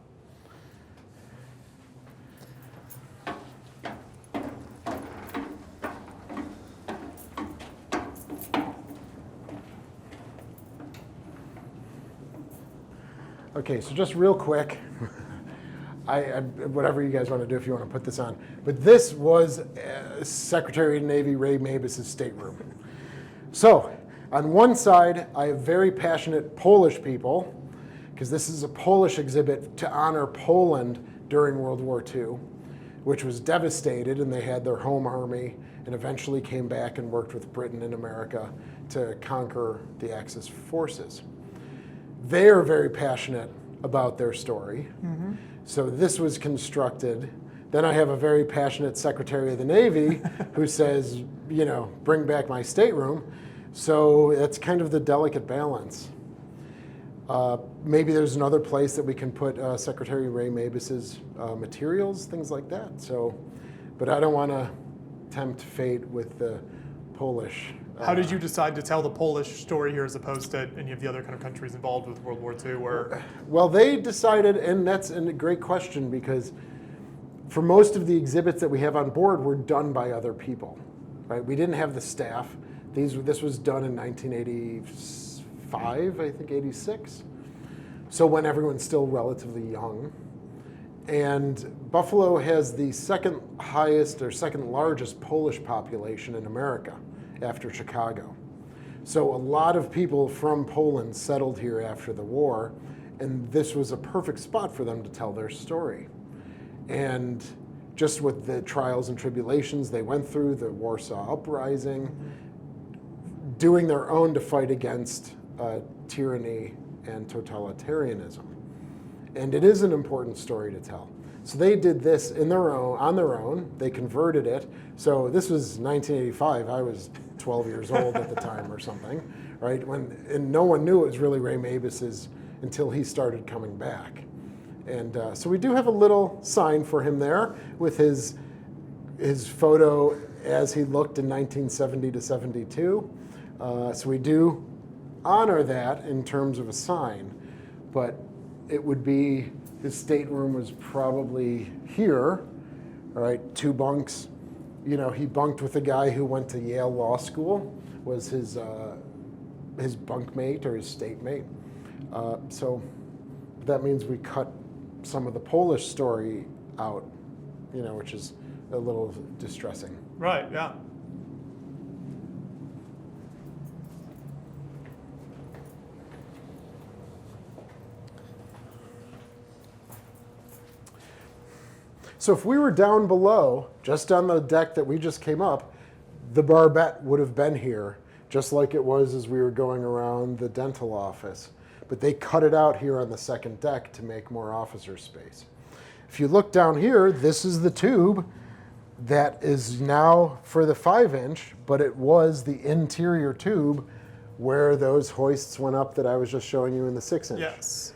Okay, so just real quick, whatever you guys want to do, if you want to put this on. But this was Secretary of Navy Ray Mabus's stateroom. So on one side, I have very passionate Polish people, because this is a Polish exhibit to honor Poland during World War II, which was devastated, and they had their home army, and eventually came back and worked with Britain and America to conquer the Axis forces. They are very passionate about their story. So this was constructed. Then I have a very passionate Secretary of the Navy who says, you know, bring back my stateroom. So it's kind of the delicate balance. Maybe there's another place that we can put Secretary Ray Mabus's materials, things like that. So, but I don't want to tempt fate with the Polish. How did you decide to tell the Polish story here as opposed to any of the other kind of countries involved with World War II? Or Well, they decided, and that's a great question, because for most of the exhibits that we have on board were done by other people, right? We didn't have the staff. This was done in 1985, I think 86. So when everyone's still relatively young. And Buffalo has the second highest or second largest Polish population in America after Chicago. So a lot of people from Poland settled here after the war, and this was a perfect spot for them to tell their story. And just with the trials and tribulations they went through, the Warsaw Uprising, doing their own to fight against tyranny and totalitarianism. And it is an important story to tell. So they did this on their own. They converted it. So this was 1985. I was 12 years old at the time or something, right? And no one knew it was really Ray Mabus's until he started coming back. And so we do have a little sign for him there with his photo as he looked in 1970 to 72. So we do honor that in terms of a sign, but it would be, his stateroom was probably here, all right, 2 bunks. You know, he bunked with a guy who went to Yale Law School, was his bunkmate or his statemate. So that means we cut some of the Polish story out, you know, which is a little distressing. right, yeah. So if we were down below, just on the deck that we just came up, the barbette would have been here, just like it was as we were going around the dental office. But they cut it out here on the second deck to make more officer space. If you look down here, this is the tube that is now for the 5-inch, but it was the interior tube where those hoists went up that I was just showing you in the 6-inch. Yes.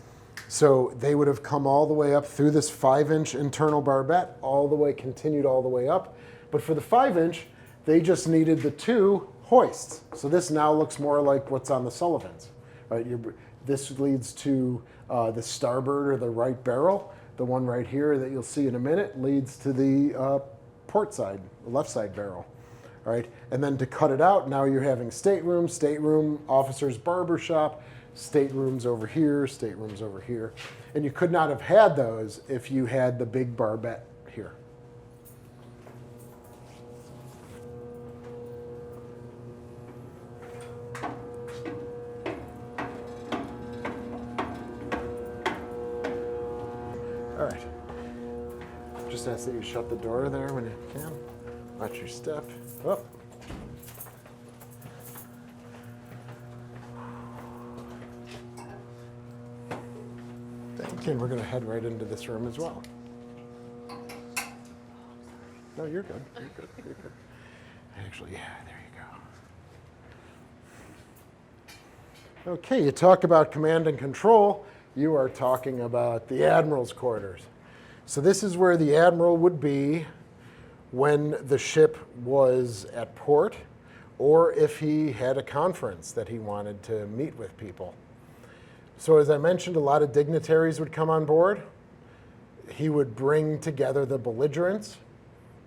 So they would have come all the way up through this 5-inch internal barbette, continued all the way up. But for the 5-inch, they just needed the 2 hoists. So this now looks more like what's on the Sullivans, right? This leads to the starboard or the right barrel. The one right here that you'll see in a minute leads to the port side, the left side barrel, right? And then to cut it out, now you're having stateroom, officer's barber shop, staterooms over here, staterooms over here. And you could not have had those if you had the big barbette here. All right. Just ask that you shut the door there when you can. Watch your step. Oh. And we're going to head right into this room as well. No, you're good. You're good. You're good. Actually, yeah, there you go. Okay, you talk about command and control. You are talking about the Admiral's quarters. So this is where the Admiral would be when the ship was at port, or if he had a conference that he wanted to meet with people. So as I mentioned, a lot of dignitaries would come on board. He would bring together the belligerents,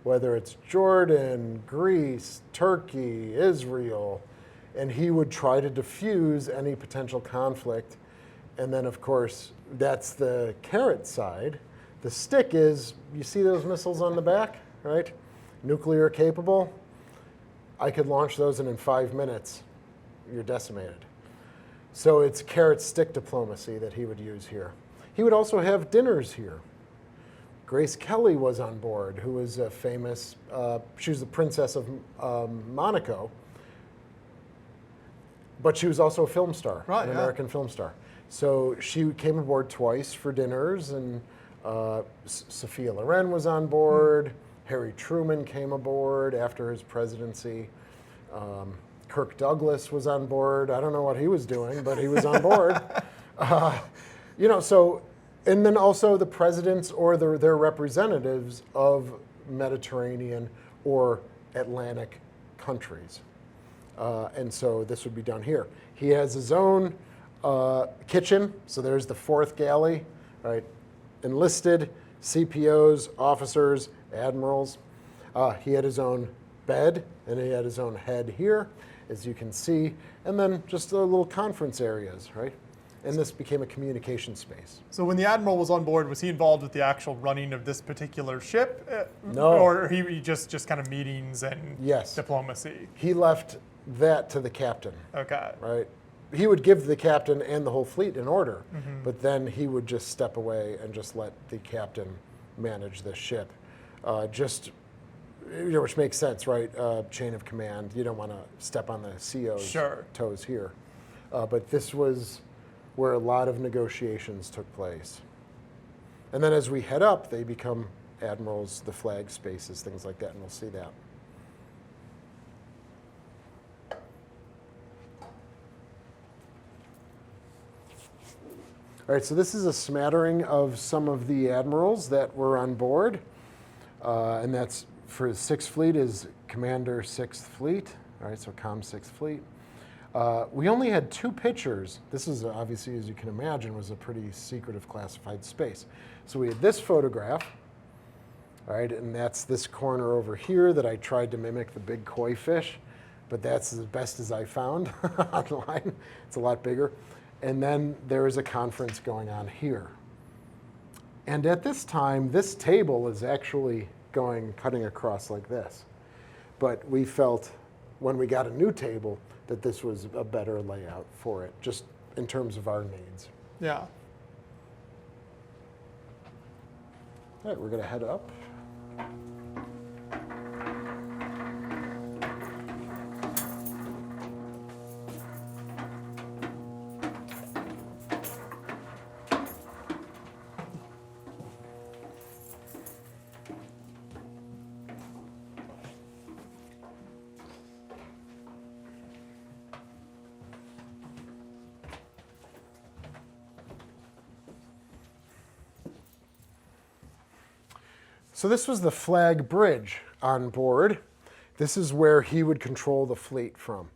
whether it's Jordan, Greece, Turkey, Israel, and he would try to diffuse any potential conflict. And then, of course, that's the carrot side. The stick is, you see those missiles on the back, right? Nuclear capable. I could launch those, and in 5 minutes, you're decimated. So it's carrot stick diplomacy that he would use here. He would also have dinners here. Grace Kelly was on board, who was a famous, she was the Princess of Monaco. But she was also a film star, Right, an yeah. American film star. So she came aboard twice for dinners, and Sophia Loren was on board. Harry Truman came aboard after his presidency. Kirk Douglas was on board. I don't know what he was doing, but he was on board. You know, so, and then also the presidents or their representatives of Mediterranean or Atlantic countries. And so this would be done here. He has his own kitchen, so there's the fourth galley, right? Enlisted, CPOs, officers, admirals. He had his own bed, and he had his own head here, as you can see, and then just the little conference areas, right? And this became a communication space. So when the Admiral was on board, was he involved with the actual running of this particular ship? No. Or he just kind of meetings and Yes. diplomacy? He left that to the captain, Okay. right? He would give the captain and the whole fleet an order, but then he would just step away and just let the captain manage the ship. Just, you know, which makes sense, right? Chain of command. You don't want to step on the CO's Sure. toes here. But this was where a lot of negotiations took place. And then as we head up, they become admirals, the flag spaces, things like that, and we'll see that. All right, so this is a smattering of some of the admirals that were on board, and that's for the 6th Fleet is Commander 6th Fleet. All right, so Com 6th Fleet. We only had 2 pictures. This is obviously, as you can imagine, was a pretty secretive classified space. So we had this photograph, all right, and that's this corner over here that I tried to mimic the big koi fish, but that's as best as I found online. It's a lot bigger. And then there is a conference going on here. And at this time, this table is actually cutting across like this. But we felt when we got a new table that this was a better layout for it, just in terms of our needs. Yeah. All right, we're gonna head up. So this was the flag bridge on board. This is where he would control the fleet from.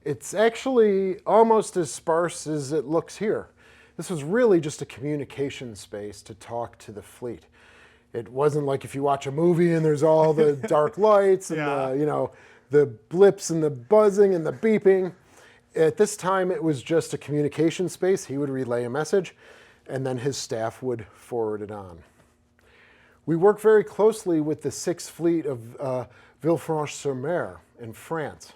It's actually almost as sparse as it looks here. This was really just a communication space to talk to the fleet. It wasn't like if you watch a movie and there's all the dark lights and Yeah. the blips and the buzzing and the beeping. At this time, it was just a communication space. He would relay a message, and then his staff would forward it on. We work very closely with the 6th Fleet of Villefranche-sur-Mer in France.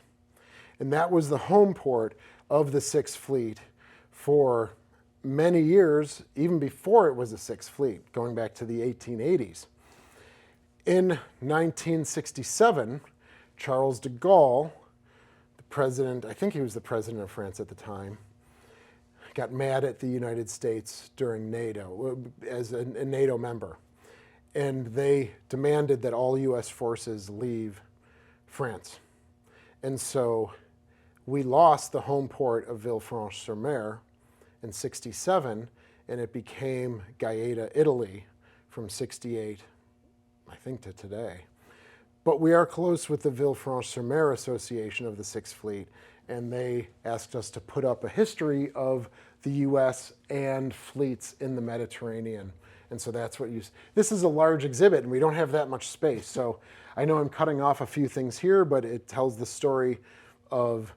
And that was the home port of the 6th Fleet for many years, even before it was the 6th Fleet, going back to the 1880s. In 1967, Charles de Gaulle, the president, I think he was the president of France at the time, got mad at the United States during NATO, as a NATO member. And they demanded that all U.S. forces leave France. And so we lost the home port of Villefranche-sur-Mer in 67, and it became Gaeta, Italy, from 68, I think, to today. But we are close with the Villefranche-sur-Mer Association of the 6th Fleet, and they asked us to put up a history of the U.S. and fleets in the Mediterranean. And so that's what this is a large exhibit, and we don't have that much space. So I know I'm cutting off a few things here, but it tells the story of,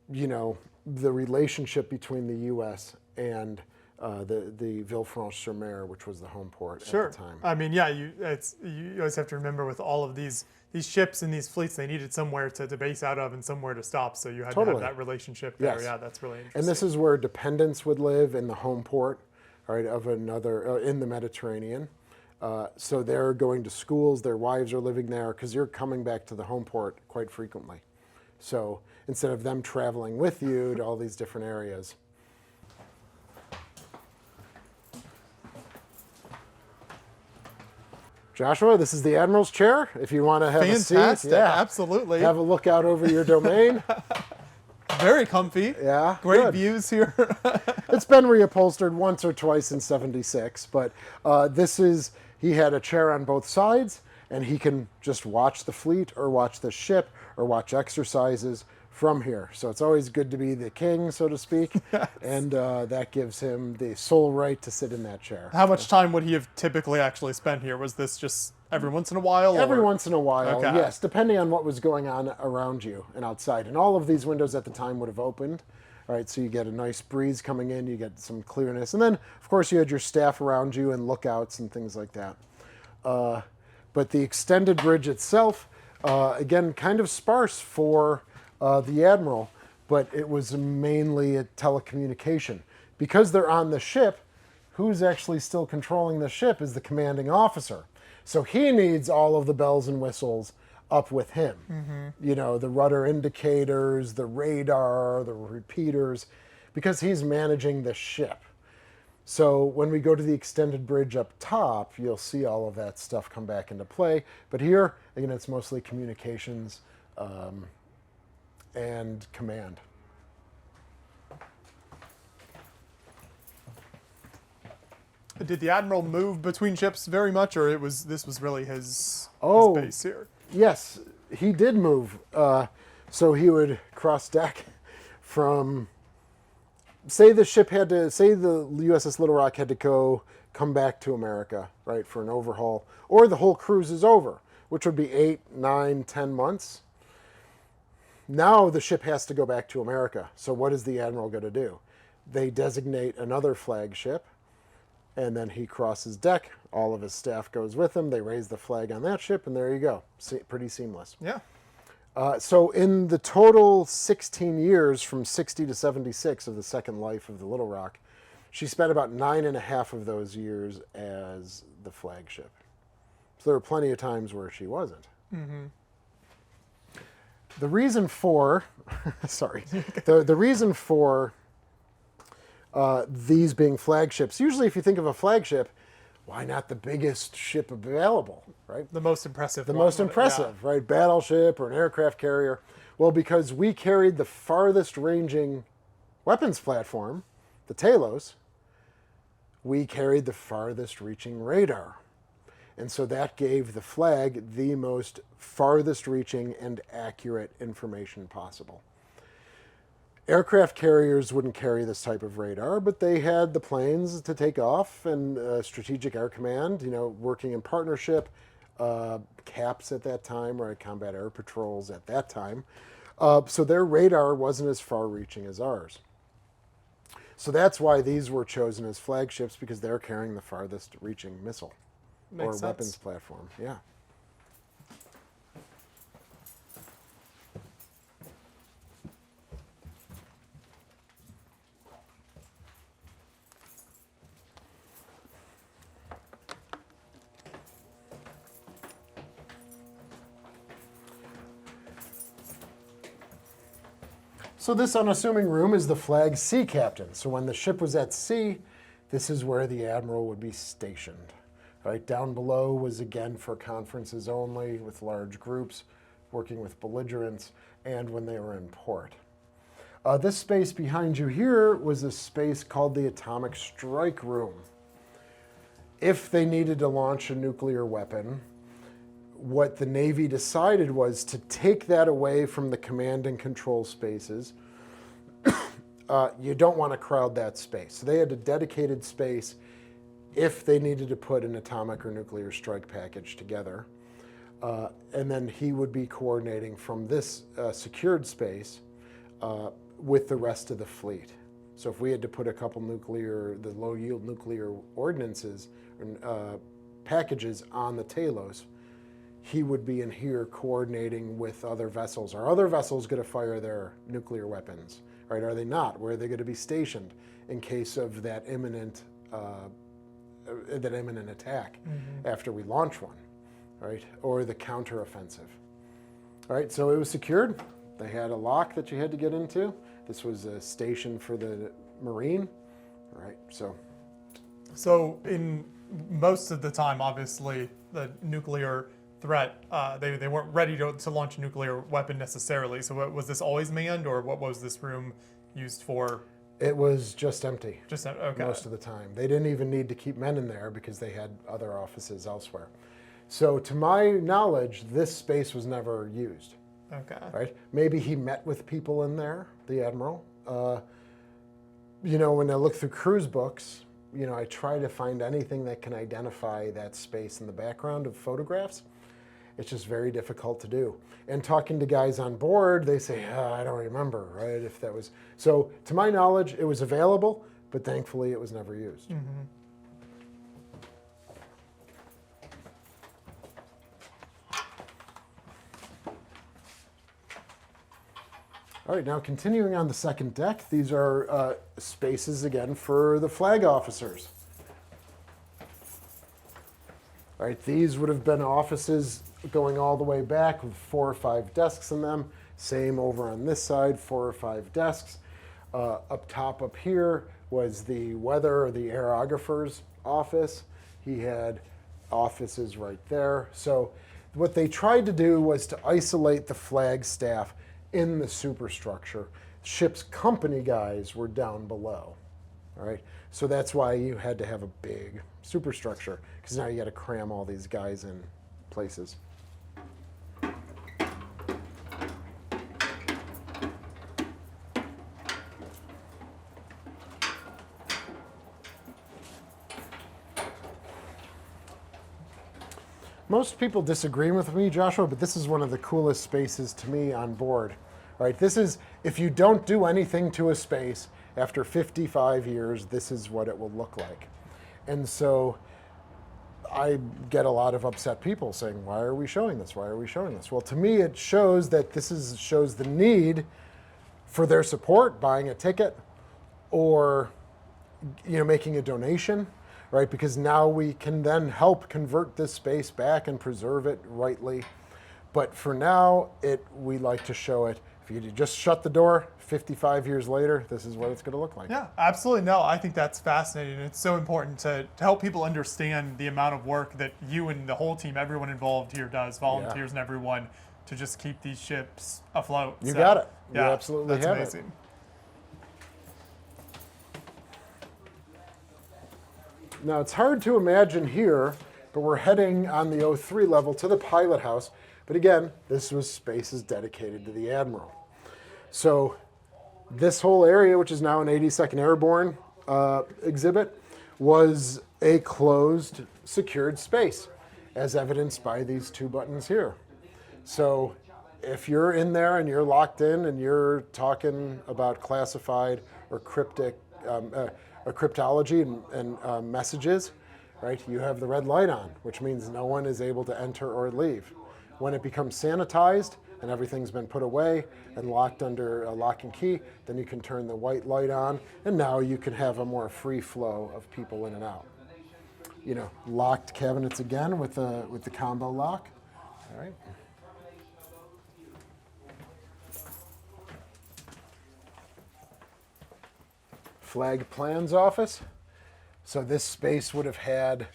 the relationship between the U.S. and the Villefranche-sur-Mer, which was the home port at the time. I mean, yeah, you always have to remember with all of these ships and these fleets, they needed somewhere to base out of and somewhere to stop. So you had to have that relationship there. Yes. Yeah, that's really interesting. And this is where dependents would live in the home port, right, of another in the Mediterranean. So they're going to schools, their wives are living there, because you're coming back to the home port quite frequently. So instead of them traveling with you to all these different areas. Joshua, this is the Admiral's chair. If you want to have a seat, Fantastic, absolutely. have a look out over your domain. Very comfy. Yeah, Great good. views here. It's been reupholstered once or twice in '76, but he had a chair on both sides, and he can just watch the fleet or watch the ship or watch exercises from here. So it's always good to be the king, so to speak, yes. And that gives him the sole right to sit in that chair. How much time would he have typically actually spent here? Was this just every once in a while? Every once in a while, okay. Yes, depending on what was going on around you and outside. And all of these windows at the time would have opened. All right, so you get a nice breeze coming in, you get some clearness. And then, of course, you had your staff around you and lookouts and things like that. But the extended bridge itself, again, kind of sparse for the Admiral, but it was mainly a telecommunication. Because they're on the ship, who's actually still controlling the ship is the commanding officer. So he needs all of the bells and whistles up with him. Mm-hmm. You know, the rudder indicators, the radar, the repeaters, because he's managing the ship. So when we go to the extended bridge up top, you'll see all of that stuff come back into play. But here, again, it's mostly communications and command. Did the Admiral move between ships very much, or this was really his base here? Yes, he did move. So he would cross deck from, say the USS Little Rock had to come back to America, right, for an overhaul, or the whole cruise is over, which would be 8, 9, 10 months. Now the ship has to go back to America. So what is the Admiral going to do? They designate another flagship, and then he crosses deck. All of his staff goes with him. They raise the flag on that ship, and there you go. Pretty seamless. Yeah. So in the total 16 years from 60 to 76 of the second life of the Little Rock, she spent about 9.5 of those years as the flagship. So there were plenty of times where she wasn't. Mm-hmm. The reason for, the reason for these being flagships, usually if you think of a flagship, why not the biggest ship available, right? The most impressive. The most impressive, yeah. Right? Battleship or an aircraft carrier. Well, because we carried the farthest ranging weapons platform, the Talos, we carried the farthest reaching radar. And so that gave the flag the most farthest reaching and accurate information possible. Aircraft carriers wouldn't carry this type of radar, but they had the planes to take off and Strategic Air Command, working in partnership, CAPs at that time, right, Combat Air Patrols at that time. So their radar wasn't as far-reaching as ours. So that's why these were chosen as flagships, because they're carrying the farthest-reaching missile. Makes sense. Weapons platform, yeah. So this unassuming room is the flag's sea captain. So when the ship was at sea, this is where the Admiral would be stationed. Right down below was again for conferences only with large groups, working with belligerents, and when they were in port. This space behind you here was a space called the Atomic Strike Room. If they needed to launch a nuclear weapon, what the Navy decided was to take that away from the command and control spaces. You don't want to crowd that space. So they had a dedicated space if they needed to put an atomic or nuclear strike package together. And then he would be coordinating from this secured space with the rest of the fleet. So if we had to put a couple the low-yield nuclear ordnances, packages on the Talos, he would be in here coordinating with other vessels. Are other vessels going to fire their nuclear weapons? Right? Are they not? Where are they going to be stationed in case of that imminent attack after we launch one, right? Or the counteroffensive. All right, so it was secured. They had a lock that you had to get into. This was a station for the Marine, right? So in most of the time, obviously, the nuclear threat, they weren't ready to launch a nuclear weapon necessarily. So was this always manned, or what was this room used for? It was just empty. Just okay. Most of the time. They didn't even need to keep men in there because they had other offices elsewhere. So to my knowledge, this space was never used. Okay. Right? Maybe he met with people in there, the Admiral. You know, when I look through cruise books, you know, I try to find anything that can identify that space in the background of photographs. It's just very difficult to do. And talking to guys on board, they say, I don't remember, right? If that was, so to my knowledge, it was available, but thankfully it was never used. Mm-hmm. All right, now continuing on the second deck, these are spaces again for the flag officers. All right, these would have been offices going all the way back with 4 or 5 desks in them. Same over on this side, 4 or 5 desks. Up top up here was the weather or the aerographer's office. He had offices right there. So what they tried to do was to isolate the flag staff in the superstructure. Ship's company guys were down below. All right, so that's why you had to have a big superstructure, because now you got to cram all these guys in places. Most people disagree with me, Joshua, but this is one of the coolest spaces to me on board. Right? This is, if you don't do anything to a space, after 55 years, this is what it will look like. And so I get a lot of upset people saying, why are we showing this? Why are we showing this? Well, to me, it shows that shows the need for their support, buying a ticket, or making a donation, right? Because now we can then help convert this space back and preserve it rightly. But for now, we like to show it. If you just shut the door, 55 years later, this is what it's going to look like. Yeah, absolutely. No, I think that's fascinating. It's so important to help people understand the amount of work that you and the whole team, everyone involved here does, volunteers and everyone, to just keep these ships afloat. You got it. You Yeah, absolutely that's have amazing. it. Now, it's hard to imagine here, but we're heading on the O3 level to the pilot house. But again, this was spaces dedicated to the Admiral. So this whole area, which is now an 82nd Airborne exhibit, was a closed, secured space, as evidenced by these 2 buttons here. So if you're in there and you're locked in and you're talking about classified or cryptic, cryptology and messages, right, you have the red light on, which means no one is able to enter or leave. When it becomes sanitized and everything's been put away and locked under a lock and key, then you can turn the white light on, and now you can have a more free flow of people in and out. Locked cabinets again with the combo lock. All right. Flag plans office. So this space would have had,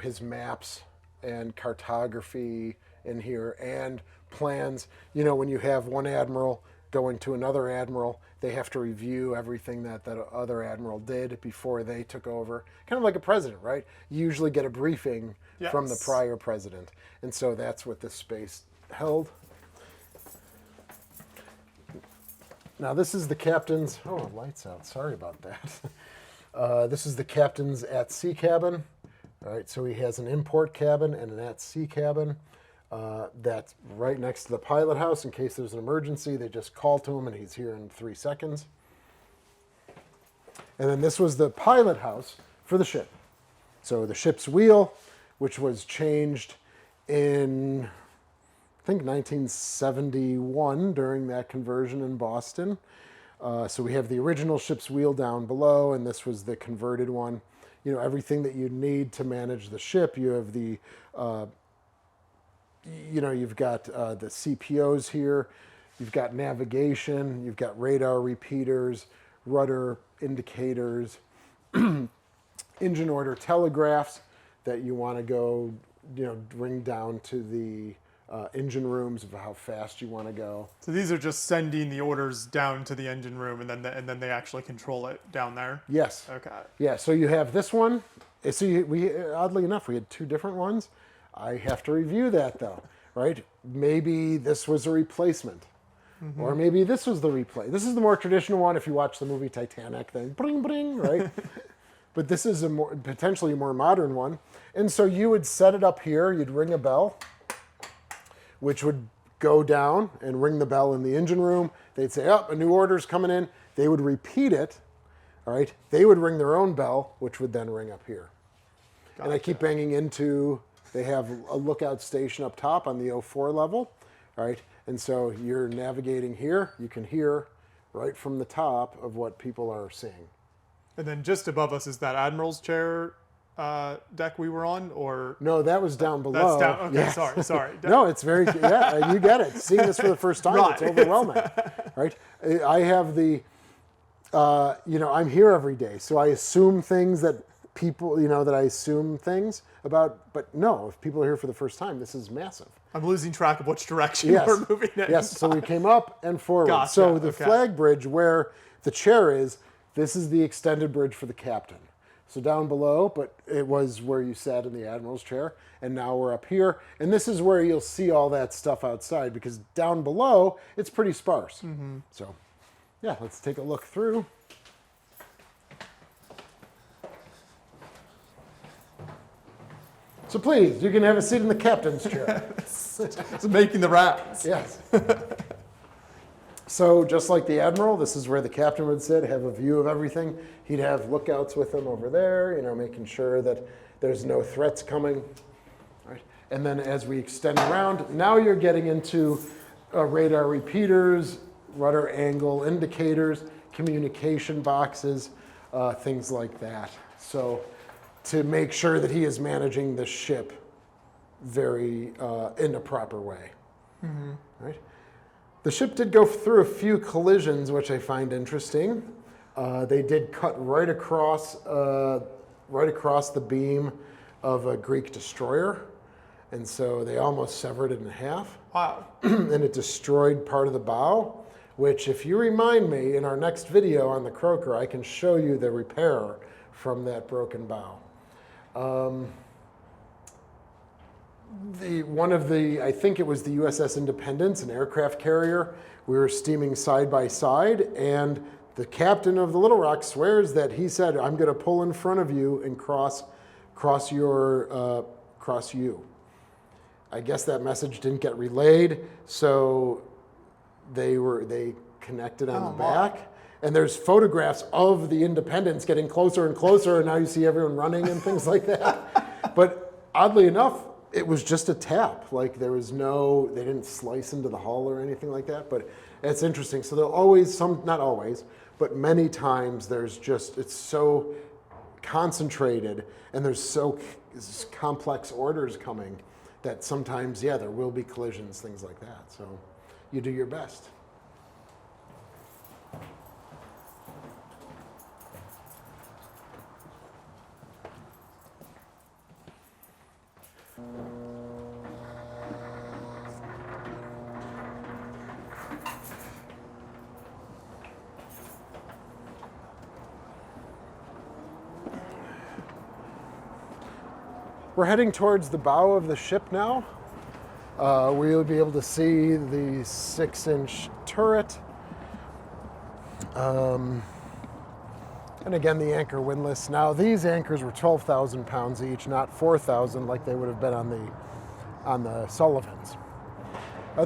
his maps and cartography in here and plans. When you have one admiral going to another admiral, they have to review everything that other admiral did before they took over. Kind of like a president, right? You usually get a briefing from the prior president. And so that's what this space held. Now this is the captain's, lights out, sorry about that. This is the captain's at sea cabin. All right, so he has an import cabin and an at-sea cabin that's right next to the pilot house. In case there's an emergency, they just call to him and he's here in 3 seconds. And then this was the pilot house for the ship. So the ship's wheel, which was changed in, I think, 1971 during that conversion in Boston. So we have the original ship's wheel down below, and this was the converted one. Everything that you need to manage the ship. You have you've got the CPOs here. You've got navigation, you've got radar repeaters, rudder indicators, engine order telegraphs that you want to go, bring down to the engine rooms of how fast you want to go. So these are just sending the orders down to the engine room, and then they actually control it down there. Yes. Okay. Yeah. So you have this one. So we oddly enough we had two different ones. I have to review that though, right? Maybe this was a replacement. Or maybe this was the replay. This is the more traditional one if you watch the movie Titanic, then bring, bring, right? But this is a potentially more modern one. And so you would set it up here, you'd ring a bell, which would go down and ring the bell in the engine room. They'd say, oh, a new order's coming in. They would repeat it, all right? They would ring their own bell, which would then ring up here. Gotcha. And I keep banging into, they have a lookout station up top on the 04 level, all right? And so you're navigating here, you can hear right from the top of what people are seeing. And then just above us is that Admirals chair deck we were on, or? No, that was down below. That's down, okay, yeah. sorry. No, it's very, yeah, you get it. Seeing this for the first time, right. It's overwhelming, right? I have the, I'm here every day, so I assume things that people, that I assume things about, but no, if people are here for the first time, this is massive. I'm losing track of which direction we're moving in. Yes, so we came up and forward. Gotcha. So the flag bridge where the chair is, this is the extended bridge for the captain. So down below, but it was where you sat in the Admiral's chair, and now we're up here. And this is where you'll see all that stuff outside, because down below, it's pretty sparse. So yeah, let's take a look through. So please, you can have a seat in the captain's chair. It's making the rounds. Yes. So just like the Admiral, this is where the captain would sit, have a view of everything. He'd have lookouts with him over there, making sure that there's no threats coming. Right. And then as we extend around, now you're getting into radar repeaters, rudder angle indicators, communication boxes, things like that. So to make sure that he is managing the ship very in a proper way. Right? The ship did go through a few collisions, which I find interesting. They did cut right across the beam of a Greek destroyer, and so they almost severed it in half. Wow. And it destroyed part of the bow, which, if you remind me in our next video on the Croaker, I can show you the repair from that broken bow. I think it was the USS Independence, an aircraft carrier. We were steaming side by side, and the captain of the Little Rock swears that he said, "I'm going to pull in front of you and cross you." I guess that message didn't get relayed, so they connected on the back. And there's photographs of the Independence getting closer and closer, and now you see everyone running and things like that. But oddly enough, it was just a tap. Like they didn't slice into the hull or anything like that. But it's interesting. So there'll always, not always, but many times it's so concentrated and there's so complex orders coming that sometimes, there will be collisions, things like that. So you do your best. We're heading towards the bow of the ship now. We'll be able to see the 6-inch turret. And again, the anchor windlass. Now, these anchors were 12,000 pounds each, not 4,000 like they would have been on the Sullivans.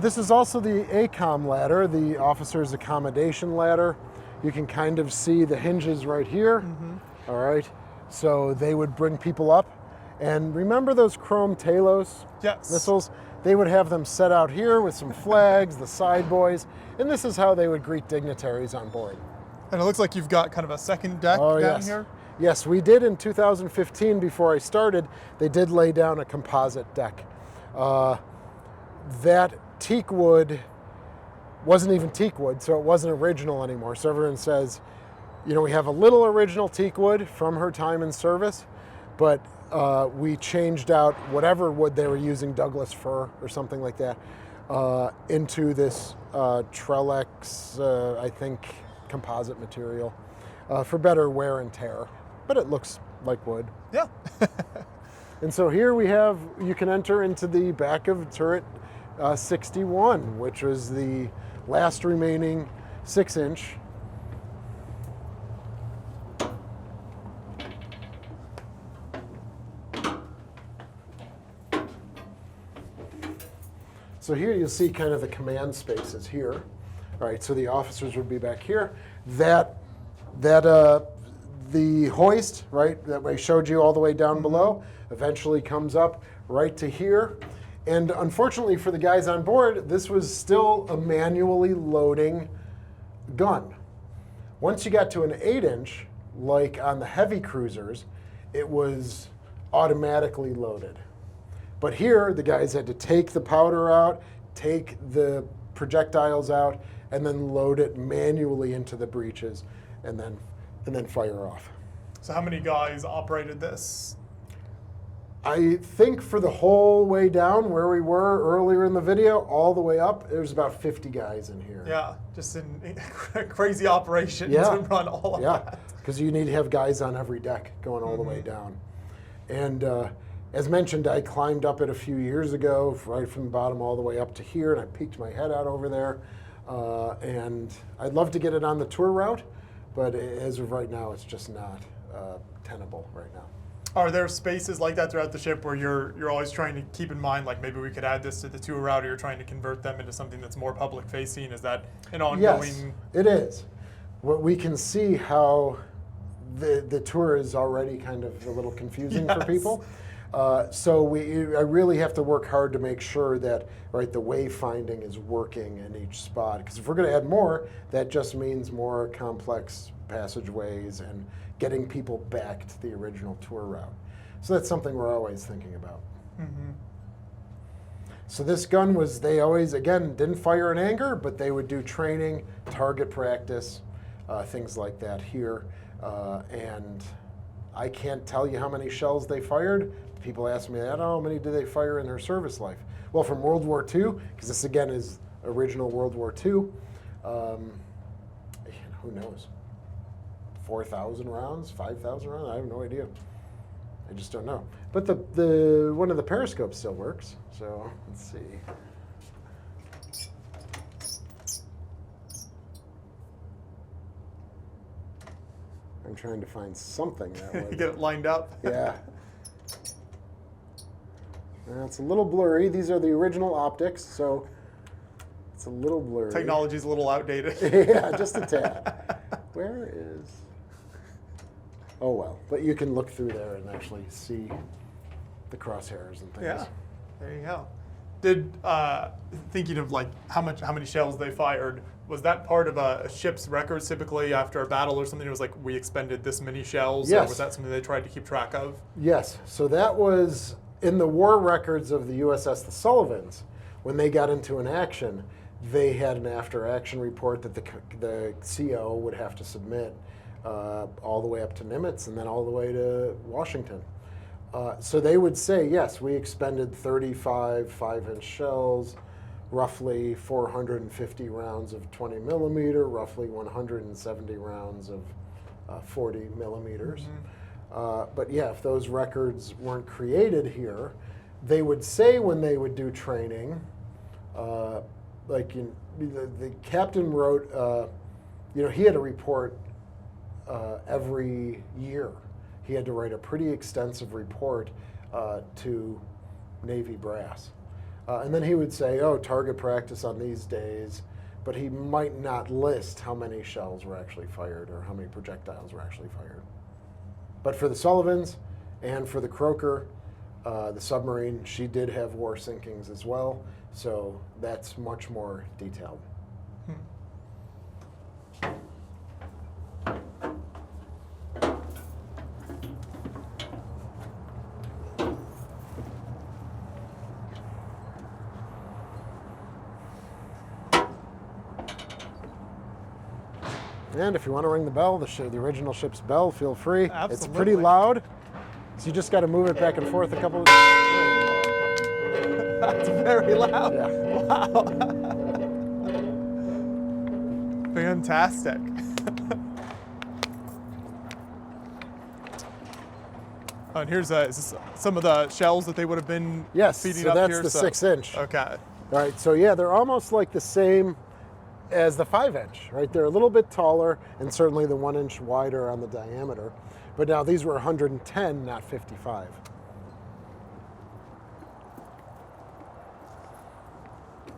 This is also the ACOM ladder, the officer's accommodation ladder. You can kind of see the hinges right here. All right. So they would bring people up. And remember those chrome Talos missiles? They would have them set out here with some flags, the side boys, and this is how they would greet dignitaries on board. And it looks like you've got kind of a second deck down here? Yes, we did in 2015 before I started. They did lay down a composite deck. That teak wood wasn't even teak wood, so it wasn't original anymore. So everyone says, you know, we have a little original teak wood from her time in service, but we changed out whatever wood they were using, Douglas fir or something like that, into this Trellex, I think, composite material for better wear and tear. But it looks like wood. Yeah. And so here we have, you can enter into the back of turret 61, which was the last remaining 6-inch. So here you'll see kind of the command spaces here. All right, so the officers would be back here. The hoist, right, that I showed you all the way down below, eventually comes up right to here. And unfortunately for the guys on board, this was still a manually loading gun. Once you got to an 8-inch, like on the heavy cruisers, it was automatically loaded. But here, the guys had to take the powder out, take the projectiles out, and then load it manually into the breeches, and then fire off. So how many guys operated this? I think for the whole way down where we were earlier in the video, all the way up, there's about 50 guys in here. Yeah, just in crazy operation to run all of that. Because you need to have guys on every deck going all the way down. And as mentioned, I climbed up it a few years ago, right from the bottom all the way up to here, and I peeked my head out over there. And I'd love to get it on the tour route, but as of right now, it's just not tenable right now. Are there spaces like that throughout the ship where you're always trying to keep in mind, like maybe we could add this to the tour route, or you're trying to convert them into something that's more public facing? Is that an ongoing? Yes, it is. What we can see how the tour is already kind of a little confusing for people. So I really have to work hard to make sure that the wayfinding is working in each spot. Because if we're going to add more, that just means more complex passageways and getting people back to the original tour route. So that's something we're always thinking about. So this gun was, they always, again, didn't fire in anger, but they would do training, target practice, things like that here. And I can't tell you how many shells they fired. People ask me that, how many did they fire in their service life? Well, from World War II, because this again is original World War II, who knows? 4,000 rounds, 5,000 rounds, I have no idea. I just don't know. But the one of the periscopes still works, so let's see. I'm trying to find something that would Get it lined up. Yeah. It's a little blurry. These are the original optics, so it's a little blurry. Technology's a little outdated. Yeah, just a tad. Where is? Oh well, but you can look through there and actually see the crosshairs and things. Yeah, there you go. Did thinking of like how many shells they fired, was that part of a ship's records typically after a battle or something? It was like we expended this many shells. Yes. Or was that something they tried to keep track of? Yes. So that was in the war records of the USS the Sullivans. When they got into an action, they had an after-action report that the CO would have to submit all the way up to Nimitz and then all the way to Washington. So they would say, yes, we expended 35 5-inch shells, roughly 450 rounds of 20 millimeter, roughly 170 rounds of 40 millimeters. But yeah, if those records weren't created here, they would say when they would do training, the captain wrote, he had a report every year. He had to write a pretty extensive report to Navy brass. And then he would say, oh, target practice on these days, but he might not list how many shells were actually fired or how many projectiles were actually fired. But for the Sullivans and for the Croker, the submarine, she did have war sinkings as well, so that's much more detailed. And if you want to ring the bell, the original ship's bell, feel free. Absolutely. It's pretty loud, so you just got to move it back and forth a couple of times. That's very loud. Yeah. Wow. Fantastic. And here's is this some of the shells that they would have been Yes, feeding so up that's here. the 6-inch. Okay. All right, so yeah, they're almost like the same as the 5-inch, right? They're a little bit taller and certainly the 1-inch wider on the diameter. But now these were 110, not 55.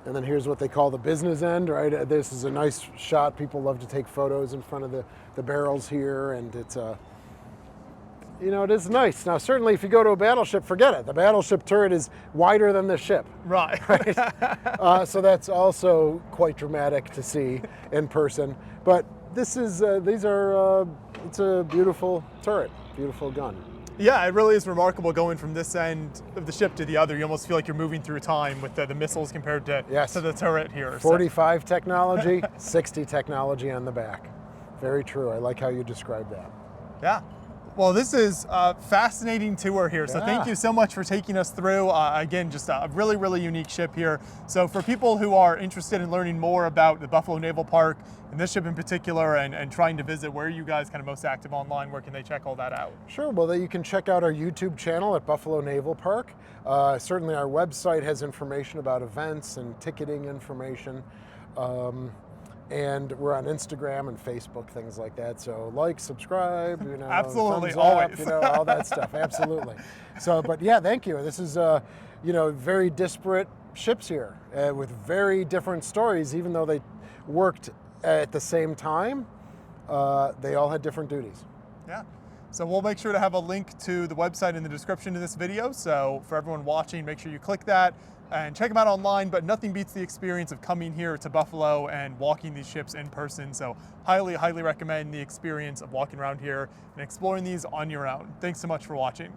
And then here's what they call the business end, right? This is a nice shot. People love to take photos in front of the barrels here, and it's you know, it is nice. Now, certainly if you go to a battleship, forget it. The battleship turret is wider than the ship. Right. Right? So that's also quite dramatic to see in person. But this is, it's a beautiful turret, beautiful gun. Yeah, it really is remarkable going from this end of the ship to the other. You almost feel like you're moving through time with the missiles compared to, Yes. to the turret here. 45 technology, 60 technology on the back. Very true. I like how you described that. Yeah. Well, this is a fascinating tour here. So thank Yeah. you so much for taking us through. Again, just a really, really unique ship here. So for people who are interested in learning more about the Buffalo Naval Park and this ship in particular and trying to visit, where are you guys kind of most active online? Where can they check all that out? Sure, well, you can check out our YouTube channel at Buffalo Naval Park. Certainly our website has information about events and ticketing information. And we're on Instagram and Facebook, things like that. So like, subscribe, you know, Absolutely, thumbs up, always. you know, all that stuff. Absolutely. So, but yeah, thank you. This is, you know, very disparate ships here with very different stories, even though they worked at the same time. They all had different duties. Yeah. So we'll make sure to have a link to the website in the description of this video. So for everyone watching, make sure you click that and check them out online, but nothing beats the experience of coming here to Buffalo and walking these ships in person. So highly, highly recommend the experience of walking around here and exploring these on your own. Thanks so much for watching.